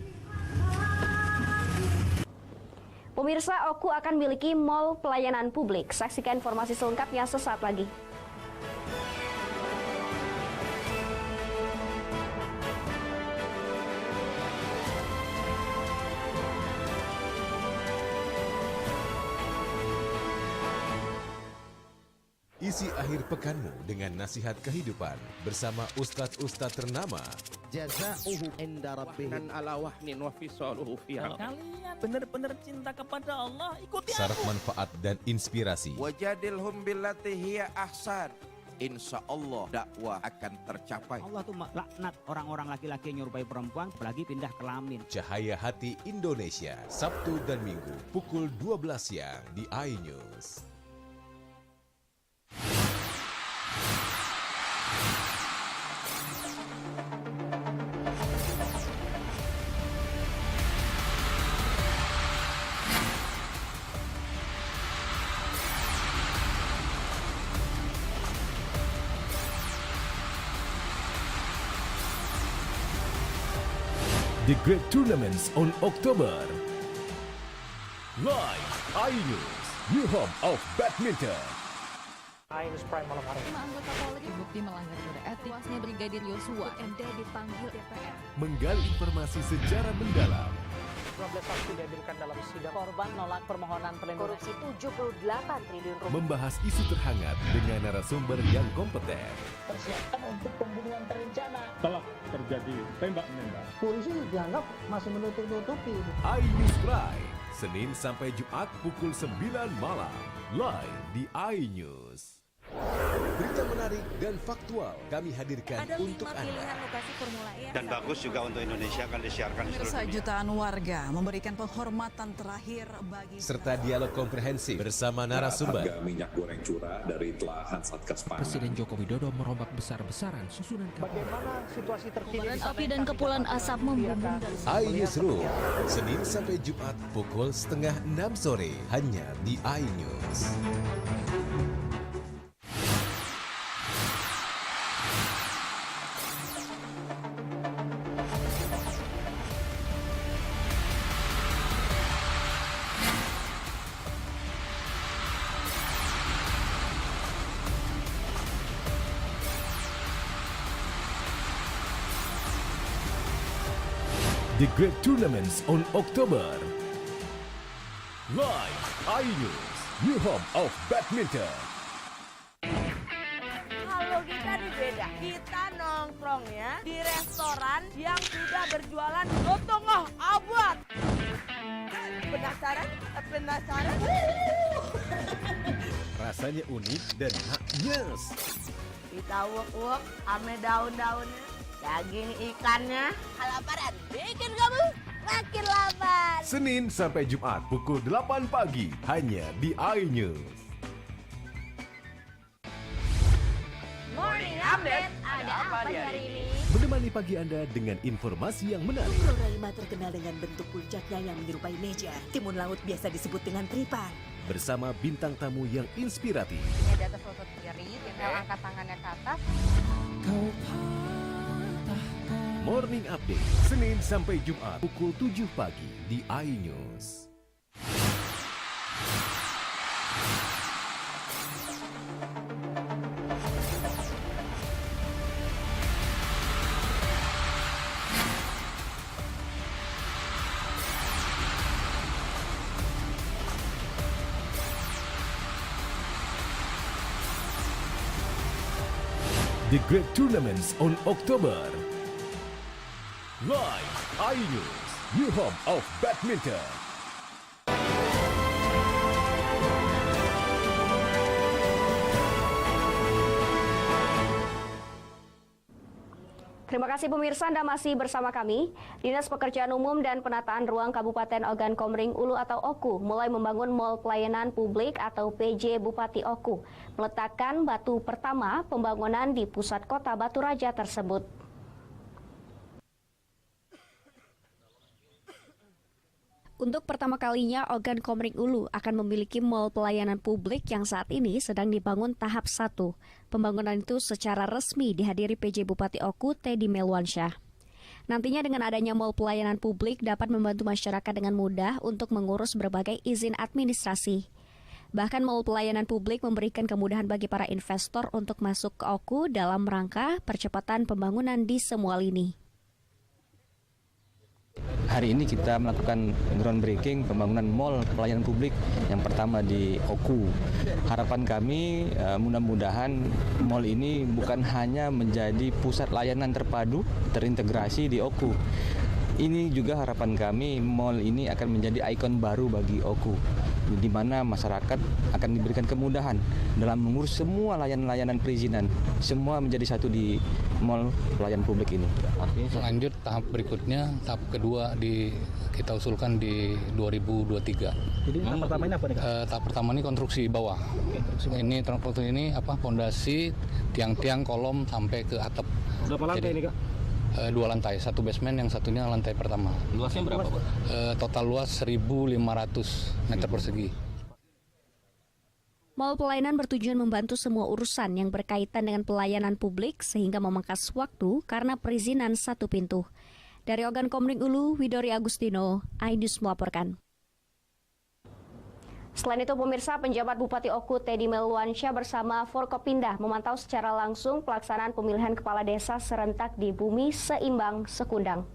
Pemirsa, Oku akan miliki mall pelayanan publik. Saksikan informasi selengkapnya sesaat lagi. Isi akhir pekanmu dengan nasihat kehidupan bersama ustadz-ustadz ternama. Jazauhu inda rabbih ala wahnin wa fisaluhu fiha. Kalian benar-benar cinta kepada Allah, ikuti Syarat aku. manfaat dan inspirasi. Wajadilhum billati hiya ahsan. Insya Allah dakwah akan tercapai. Allah tuh laknat orang-orang laki-laki yang nyerupai perempuan apalagi pindah kelamin. Cahaya Hati Indonesia, Sabtu dan Minggu pukul 12 siang di iNews. The Great Tournaments on October. Live iNews, new home of badminton. iNews Prime malam hari. 5 anggota Polri terbukti melanggar kode etik. Tewasnya Brigadir Yosua, MD dipanggil DPR. Menggali informasi secara mendalam. 15 saksi dihadirkan dalam sidang. Korban nolak permohonan perlindungan. Korupsi 78 triliun rupiah. Membahas isu terhangat dengan narasumber yang kompeten. Persiapan untuk pembunuhan terencana. Telah terjadi tembak-menembak. Polisi dianggap masih menutup-nutupi. iNews Prime, Senin sampai Jumat pukul 9 malam. Live di iNews. Berita menarik dan faktual kami hadirkan ada untuk 5 Anda. pilihan lokasi Formula E. Dan bagus juga untuk Indonesia akan disiarkan di seluruh Pemirsa, dunia. jutaan warga memberikan penghormatan terakhir bagi Serta dialog komprehensif bersama narasumber. Harga minyak goreng curah dari telahan Satgas Pangan. Presiden Joko Widodo merombak besar-besaran susunan Bagaimana situasi terkini? kobaran api dan kepulan asap membumbung dari iNewsroom, Senin sampai Jumat pukul 5:30 sore hanya di iNews. The Great Tournaments on October. Live iNews, new home of badminton. Kalau kita nih beda, kita nongkrongnya di restoran yang sudah berjualan setengah abad. Penasaran? Penasaran? Rasanya unik dan maknyes. Kita uek-uek ame daun-daunnya, daging ikannya. Kelaparan bikin kamu makin lapar. Senin sampai Jumat pukul 8 pagi hanya di iNews. Morning Update, ada apa di hari ini? Menemani pagi Anda dengan informasi yang menarik. Roraima terkenal dengan bentuk puncaknya yang menyerupai meja. Timun laut biasa disebut dengan tripan. Bersama bintang tamu yang inspiratif. Ini di atas lutut kiri, tinggal angkat tangannya ke atas. Morning Update, Senin sampai Jumat pukul 7 pagi di iNews. The Great Tournaments on October. Live iNews, new home of badminton. Terima kasih pemirsa, Anda masih bersama kami. Dinas Pekerjaan Umum dan Penataan Ruang Kabupaten Ogan Komering Ulu atau OKU mulai membangun Mall Pelayanan Publik atau PJ Bupati OKU, meletakkan batu pertama pembangunan di pusat kota Batu Raja tersebut. Untuk pertama kalinya, Ogan Komering Ulu akan memiliki mall pelayanan publik yang saat ini sedang dibangun tahap 1. Pembangunan itu secara resmi dihadiri PJ Bupati OKU Teddy Melwansyah. Nantinya dengan adanya mall pelayanan publik dapat membantu masyarakat dengan mudah untuk mengurus berbagai izin administrasi. Bahkan mall pelayanan publik memberikan kemudahan bagi para investor untuk masuk ke OKU dalam rangka percepatan pembangunan di semua lini. Hari ini kita melakukan groundbreaking pembangunan mall pelayanan publik yang pertama di OKU. Harapan kami mudah-mudahan mall ini bukan hanya menjadi pusat layanan terpadu terintegrasi di OKU. Ini juga harapan kami mall ini akan menjadi ikon baru bagi OKU, di mana masyarakat akan diberikan kemudahan dalam mengurus semua layanan-layanan perizinan. Semua menjadi satu di mall pelayanan publik ini. Lanjut tahap berikutnya, tahap kedua kita usulkan di 2023. Jadi tahap pertama ini apa nih, Kak? Tahap pertama ini konstruksi bawah. Ini konstruksi ini fondasi, tiang-tiang, kolom sampai ke atap. Berapa lantai ini, Kak? 2 lantai, satu basement, yang satunya lantai pertama. Luasnya berapa, Pak? Total luas 1.500 meter persegi. Mall pelayanan bertujuan membantu semua urusan yang berkaitan dengan pelayanan publik sehingga memangkas waktu karena perizinan satu pintu. Dari Ogan Komering Ulu, Widori Agustino, iNews melaporkan. Selain itu, pemirsa, penjabat Bupati OKU Teddy Melwansyah bersama Forkopindah memantau secara langsung pelaksanaan pemilihan kepala desa serentak di Bumi Seimbang Sekundang.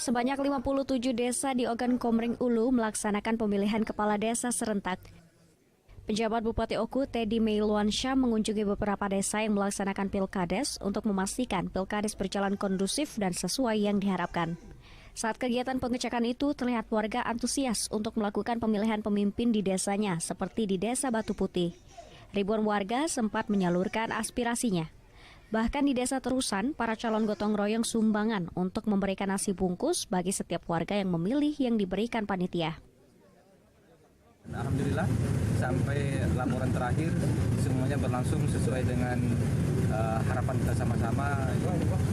Sebanyak 57 desa di Ogan Komering Ulu melaksanakan pemilihan kepala desa serentak. Penjabat Bupati Oku, Teddy Meilwansyah, mengunjungi beberapa desa yang melaksanakan pilkades untuk memastikan pilkades berjalan kondusif dan sesuai yang diharapkan. Saat kegiatan pengecekan itu, terlihat warga antusias untuk melakukan pemilihan pemimpin di desanya, seperti di Desa Batu Putih. Ribuan warga sempat menyalurkan aspirasinya. Bahkan di Desa Terusan, para calon gotong royong sumbangan untuk memberikan nasi bungkus bagi setiap warga yang memilih yang diberikan panitia. Alhamdulillah, sampai laporan terakhir semuanya berlangsung sesuai dengan harapan kita sama-sama,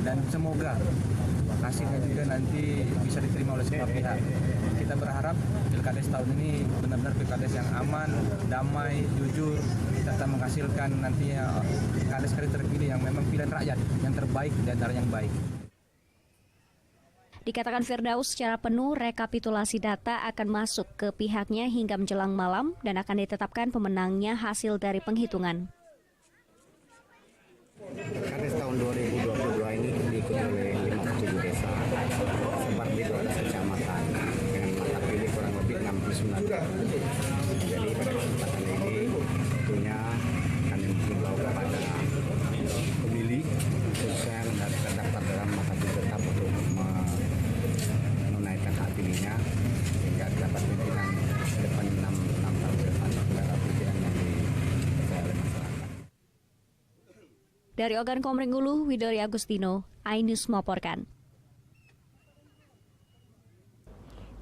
dan semoga hasilnya juga nanti bisa diterima oleh semua pihak. Kita berharap pilkades tahun ini benar-benar pilkades yang aman, damai, jujur, serta menghasilkan nantinya kades-kades terpilih yang memang pilihan rakyat yang terbaik dan yang baik. Dikatakan Firdaus, secara penuh rekapitulasi data akan masuk ke pihaknya hingga menjelang malam dan akan ditetapkan pemenangnya hasil dari penghitungan. Kades tahun 2022 ini diikuti oleh 57 desa, sebar di 12 kecamatan dengan mata pilih kurang lebih 69. Jadi pada kesempatan ini tentunya kami menghimbau kepada pemilih khususnya yang terdaftar dalam masa pilih tetap untuk menunaikan hak pilihnya sehingga dapat pimpinan depan 6 tahun ke depan negara pimpinan yang dipercaya oleh masyarakat. Dari Ogan Komering Ulu, Widori Agustino, iNews melaporkan.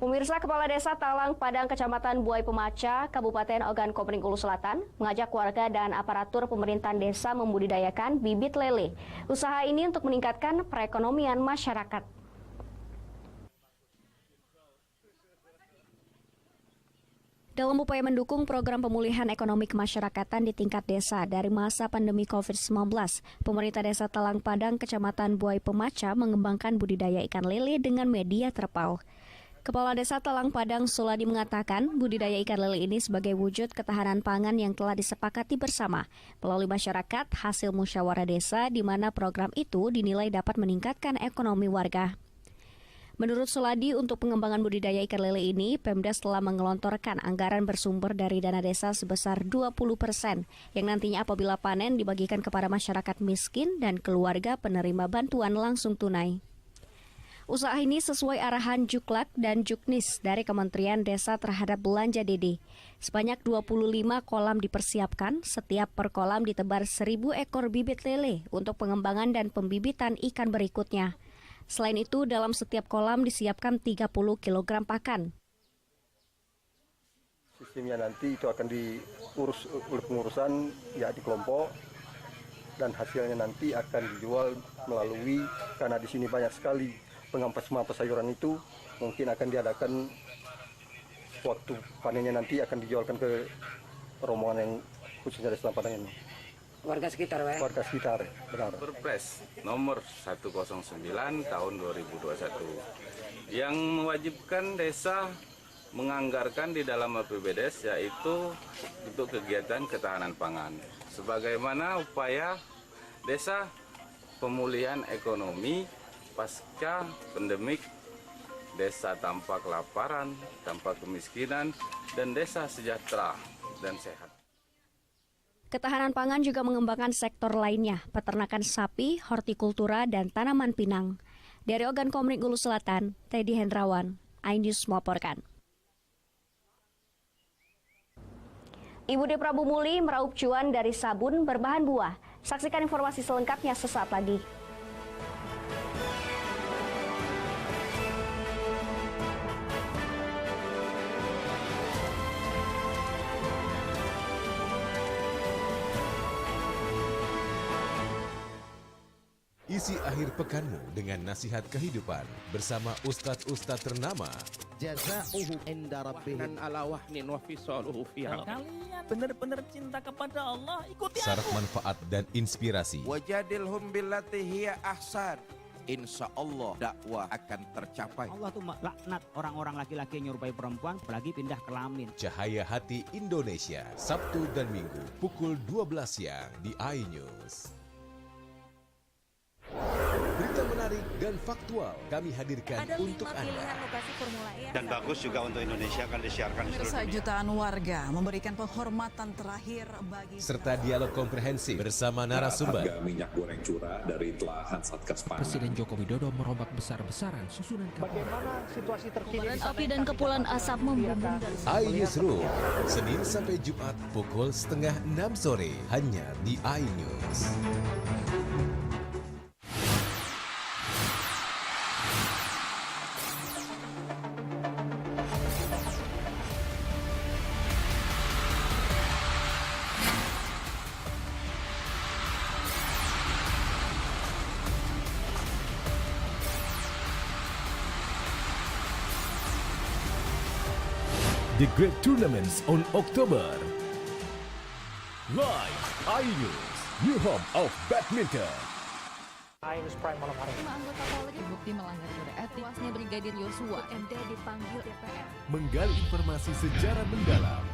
Pemirsa, Kepala Desa Talang Padang, Kecamatan Buai Pemaca, Kabupaten Ogan Komering Ulu Selatan, mengajak warga dan aparatur pemerintahan desa membudidayakan bibit lele. Usaha ini untuk meningkatkan perekonomian masyarakat. Dalam upaya mendukung program pemulihan ekonomi kemasyarakatan di tingkat desa dari masa pandemi COVID-19, pemerintah desa Talang Padang, Kecamatan Buai Pemaca mengembangkan budidaya ikan lele dengan media terpal. Kepala Desa Talang Padang, Suladi, mengatakan budidaya ikan lele ini sebagai wujud ketahanan pangan yang telah disepakati bersama melalui masyarakat hasil musyawarah desa, di mana program itu dinilai dapat meningkatkan ekonomi warga. Menurut Suladi, untuk pengembangan budidaya ikan lele ini, Pemdas telah mengelontorkan anggaran bersumber dari dana desa sebesar 20%, yang nantinya apabila panen dibagikan kepada masyarakat miskin dan keluarga penerima bantuan langsung tunai. Usaha ini sesuai arahan Juklak dan Juknis dari Kementerian Desa terhadap belanja DD. Sebanyak 25 kolam dipersiapkan, setiap per kolam ditebar 1.000 ekor bibit lele untuk pengembangan dan pembibitan ikan berikutnya. Selain itu, dalam setiap kolam disiapkan 30 kg pakan. Sistemnya nanti itu akan diurus oleh pengurusan ya di kelompok, dan hasilnya nanti akan dijual melalui, karena di sini banyak sekali pengampas-pengampas sayuran itu, mungkin akan diadakan waktu panennya nanti akan dijualkan ke rombongan yang khususnya di Talang Padang ini. Warga sekitar, Pak? Warga sekitar, benar. Perpres nomor 109 tahun 2021 yang mewajibkan desa menganggarkan di dalam APBDes, yaitu untuk kegiatan ketahanan pangan. Sebagaimana upaya desa pemulihan ekonomi pasca pandemik, desa tanpa kelaparan, tanpa kemiskinan, dan desa sejahtera dan sehat. Ketahanan pangan juga mengembangkan sektor lainnya, peternakan sapi, hortikultura, dan tanaman pinang. Dari Ogan Komering Ulu Selatan, Teddy Hendrawan, iNews melaporkan. Ibu De Prabu Muli meraup cuan dari sabun berbahan buah. Saksikan informasi selengkapnya sesaat lagi. Isi akhir pekanmu dengan nasihat kehidupan bersama ustadz-ustadz ternama. Jazauhu inda rabbih ala wahnin wa fisaluhu fiha. Kalau kalian benar-benar cinta kepada Allah, ikuti Syarat aku. manfaat dan inspirasi. Wajadilhum billati hiya ahsan. Insya Allah dakwah akan tercapai. Allah tuh laknat orang-orang laki-laki yang nyerupai perempuan, apalagi pindah kelamin. Cahaya Hati Indonesia, Sabtu dan Minggu pukul 12 siang di iNews. Berita menarik menarik dan faktual kami hadirkan Ada 5 untuk Anda. pilihan lokasi Formula E. Dan bagus juga untuk Indonesia akan disiarkan di seluruh Pemirsa, dunia. jutaan warga memberikan penghormatan terakhir bagi Serta dialog komprehensif bersama narasumber. Harga minyak goreng curah dari telahan Satgas Pangan. Presiden Joko Widodo merombak besar-besaran susunan Bagaimana situasi terkini? kobaran api dan kepulan asap membumbung dari iNewsroom, Senin sampai Jumat pukul 5:30 sore hanya di iNews. The Great Tournaments on October. Live iNews, new home of badminton. iNews Prime malam hari. 5 anggota Polri terbukti melanggar kode etik. Tewasnya Brigadir Yosua, MD dipanggil DPR. Menggali informasi sejarah mendalam.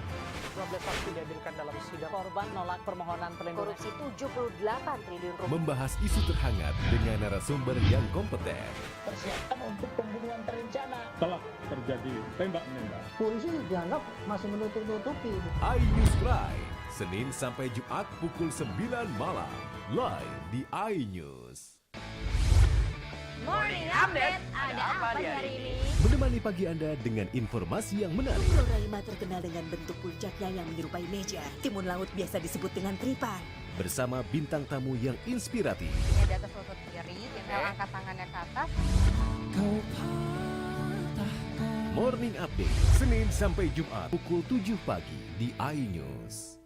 12 saksi dihadirkan dalam sidang. Korban nolak permohonan perlindungan. Korupsi 78 triliun rupiah. Membahas isu terhangat dengan narasumber yang kompeten. Persiapan untuk pembunuhan terencana. Telah terjadi tembak-menembak. Polisi dianggap masih menutup-nutupi. iNews Prime, Senin sampai Jumat pukul 9 malam. Live di iNews. Morning Update, ada apa di hari ini? Menemani pagi Anda dengan informasi yang menarik. Flora 5 terkenal dengan bentuk puncaknya yang menyerupai meja. Timun laut biasa disebut dengan tripan. Bersama bintang tamu yang inspiratif. Ini di atas lutut kiri, tinggal angkat tangannya ke atas. Morning Update, Senin sampai Jumat pukul 7 pagi di iNews.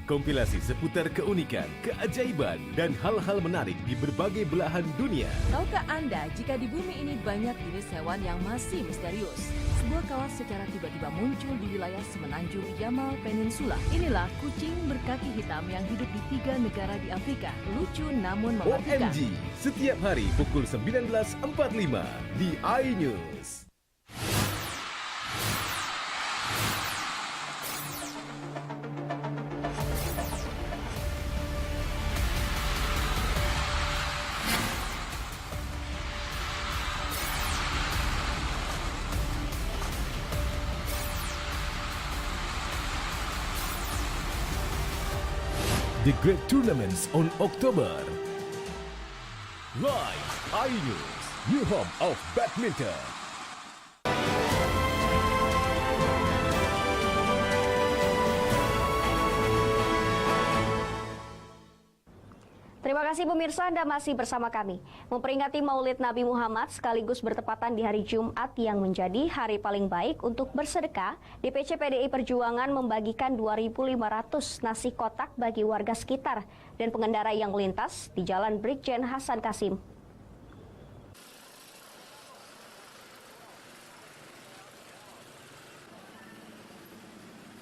Kompilasi seputar keunikan, keajaiban, dan hal-hal menarik di berbagai belahan dunia. Tahukah Anda jika di bumi ini banyak jenis hewan yang masih misterius? Sebuah kawas secara tiba-tiba muncul di wilayah semenanjung Yamal Peninsula. Inilah kucing berkaki hitam yang hidup di 3 negara di Afrika. Lucu namun mematikan. OMG, setiap hari pukul 19.45 di iNews. The Great Tournaments on October. Live iNews, new home of badminton. Terima kasih pemirsa, Anda masih bersama kami. Memperingati Maulid Nabi Muhammad sekaligus bertepatan di hari Jumat yang menjadi hari paling baik untuk bersedekah, DPC PDI Perjuangan membagikan 2.500 nasi kotak bagi warga sekitar dan pengendara yang melintas di Jalan Brigjen Hasan Kasim.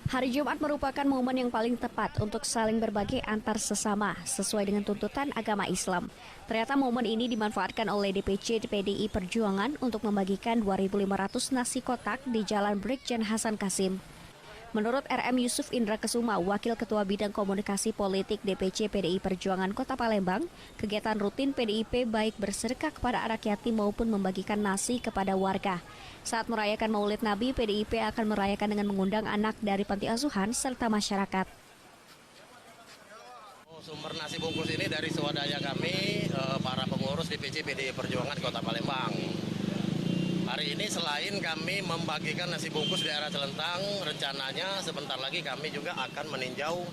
Hari Jumat merupakan momen yang paling tepat untuk saling berbagi antar sesama sesuai dengan tuntutan agama Islam. Ternyata momen ini dimanfaatkan oleh DPC PDI Perjuangan untuk membagikan 2.500 nasi kotak di Jalan Brigjen Hasan Kasim. Menurut RM Yusuf Indra Kesuma, Wakil Ketua Bidang Komunikasi Politik DPC PDI Perjuangan Kota Palembang, kegiatan rutin PDIP baik bersedekah kepada anak yatim maupun membagikan nasi kepada warga. Saat merayakan Maulid Nabi, PDIP akan merayakan dengan mengundang anak dari panti asuhan serta masyarakat. Sumber nasi bungkus ini dari swadaya kami, para pengurus DPC PDI Perjuangan Kota Palembang. Hari ini selain kami membagikan nasi bungkus di daerah Celentang, rencananya sebentar lagi kami juga akan meninjau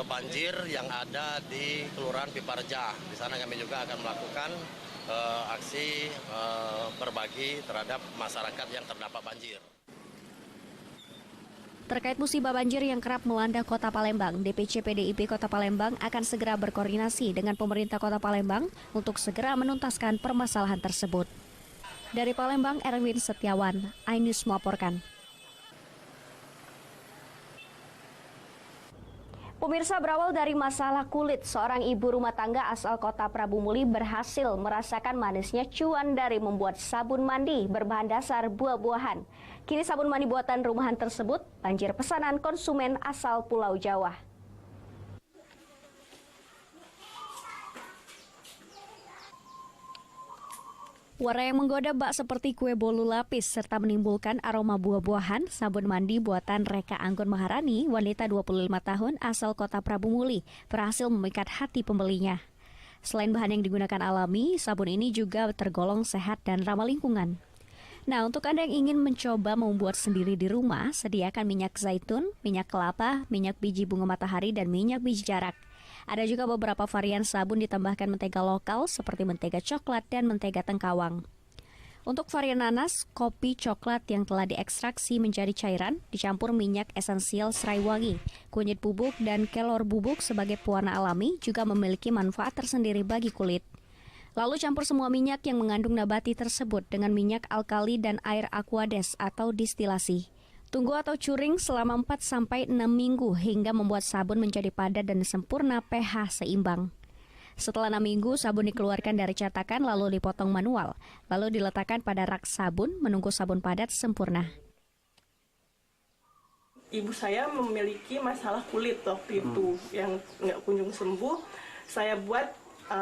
banjir yang ada di Kelurahan Piparja. Di sana kami juga akan melakukan aksi berbagi terhadap masyarakat yang terdampak banjir. Terkait musibah banjir yang kerap melanda Kota Palembang, DPC PDIP Kota Palembang akan segera berkoordinasi dengan pemerintah Kota Palembang untuk segera menuntaskan permasalahan tersebut. Dari Palembang, Erwin Setiawan, iNews melaporkan. Pemirsa, berawal dari masalah kulit, seorang ibu rumah tangga asal Kota Prabu Muli berhasil merasakan manisnya cuan dari membuat sabun mandi berbahan dasar buah-buahan. Kini sabun mandi buatan rumahan tersebut banjir pesanan konsumen asal Pulau Jawa. Warna yang menggoda bak seperti kue bolu lapis serta menimbulkan aroma buah-buahan, sabun mandi buatan Reka Anggun Maharani, wanita 25 tahun asal kota Prabu Muli, berhasil memikat hati pembelinya. Selain bahan yang digunakan alami, sabun ini juga tergolong sehat dan ramah lingkungan. Nah, untuk Anda yang ingin mencoba membuat sendiri di rumah, sediakan minyak zaitun, minyak kelapa, minyak biji bunga matahari, dan minyak biji jarak. Ada juga beberapa varian sabun ditambahkan mentega lokal seperti mentega coklat dan mentega tengkawang. Untuk varian nanas, kopi coklat yang telah diekstraksi menjadi cairan, dicampur minyak esensial serai wangi, kunyit bubuk, dan kelor bubuk sebagai pewarna alami juga memiliki manfaat tersendiri bagi kulit. Lalu campur semua minyak yang mengandung nabati tersebut dengan minyak alkali dan air aquades atau distilasi. Tunggu atau curing selama 4-6 minggu hingga membuat sabun menjadi padat dan sempurna pH seimbang. Setelah 6 minggu, sabun dikeluarkan dari cetakan lalu dipotong manual, lalu diletakkan pada rak sabun menunggu sabun padat sempurna. Ibu saya memiliki masalah kulit waktu itu yang nggak kunjung sembuh. Saya buat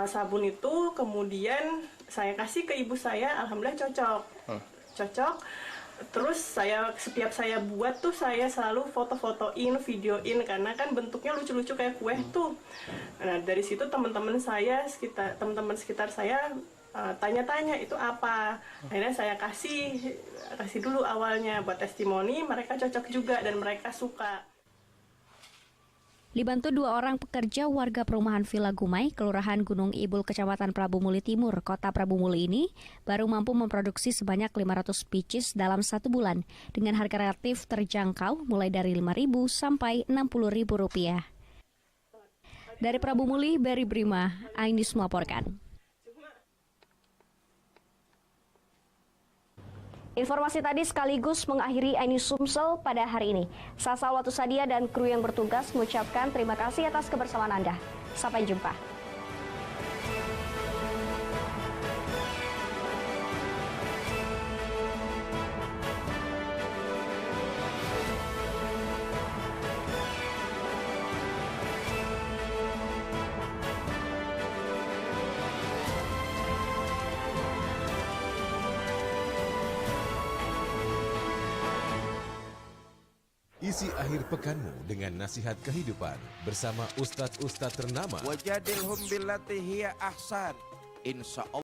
sabun itu, kemudian saya kasih ke ibu saya, alhamdulillah cocok. Terus setiap saya buat tuh saya selalu foto-fotoin, videoin karena kan bentuknya lucu-lucu kayak kue tuh. Nah, dari situ teman-teman sekitar saya tanya-tanya itu apa. Akhirnya saya kasih dulu awalnya buat testimoni, mereka cocok juga dan mereka suka. Dibantu 2 orang pekerja warga perumahan Villa Gumai, Kelurahan Gunung Ibul, Kecamatan Prabu Muli Timur, Kota Prabu Muli ini baru mampu memproduksi sebanyak 500 pieces dalam 1 bulan dengan harga relatif terjangkau mulai dari Rp5.000 sampai Rp60.000. Dari Prabu Muli, Berry Brima, iNews melaporkan. Informasi tadi sekaligus mengakhiri iNews Sumsel pada hari ini. Saya Salwatu Sadia dan kru yang bertugas mengucapkan terima kasih atas kebersamaan Anda. Sampai jumpa. Isi akhir pekanmu dengan nasihat kehidupan bersama ustadz-ustadz ternama. Wajadilhum billati hiya ahsan. Insya Allah.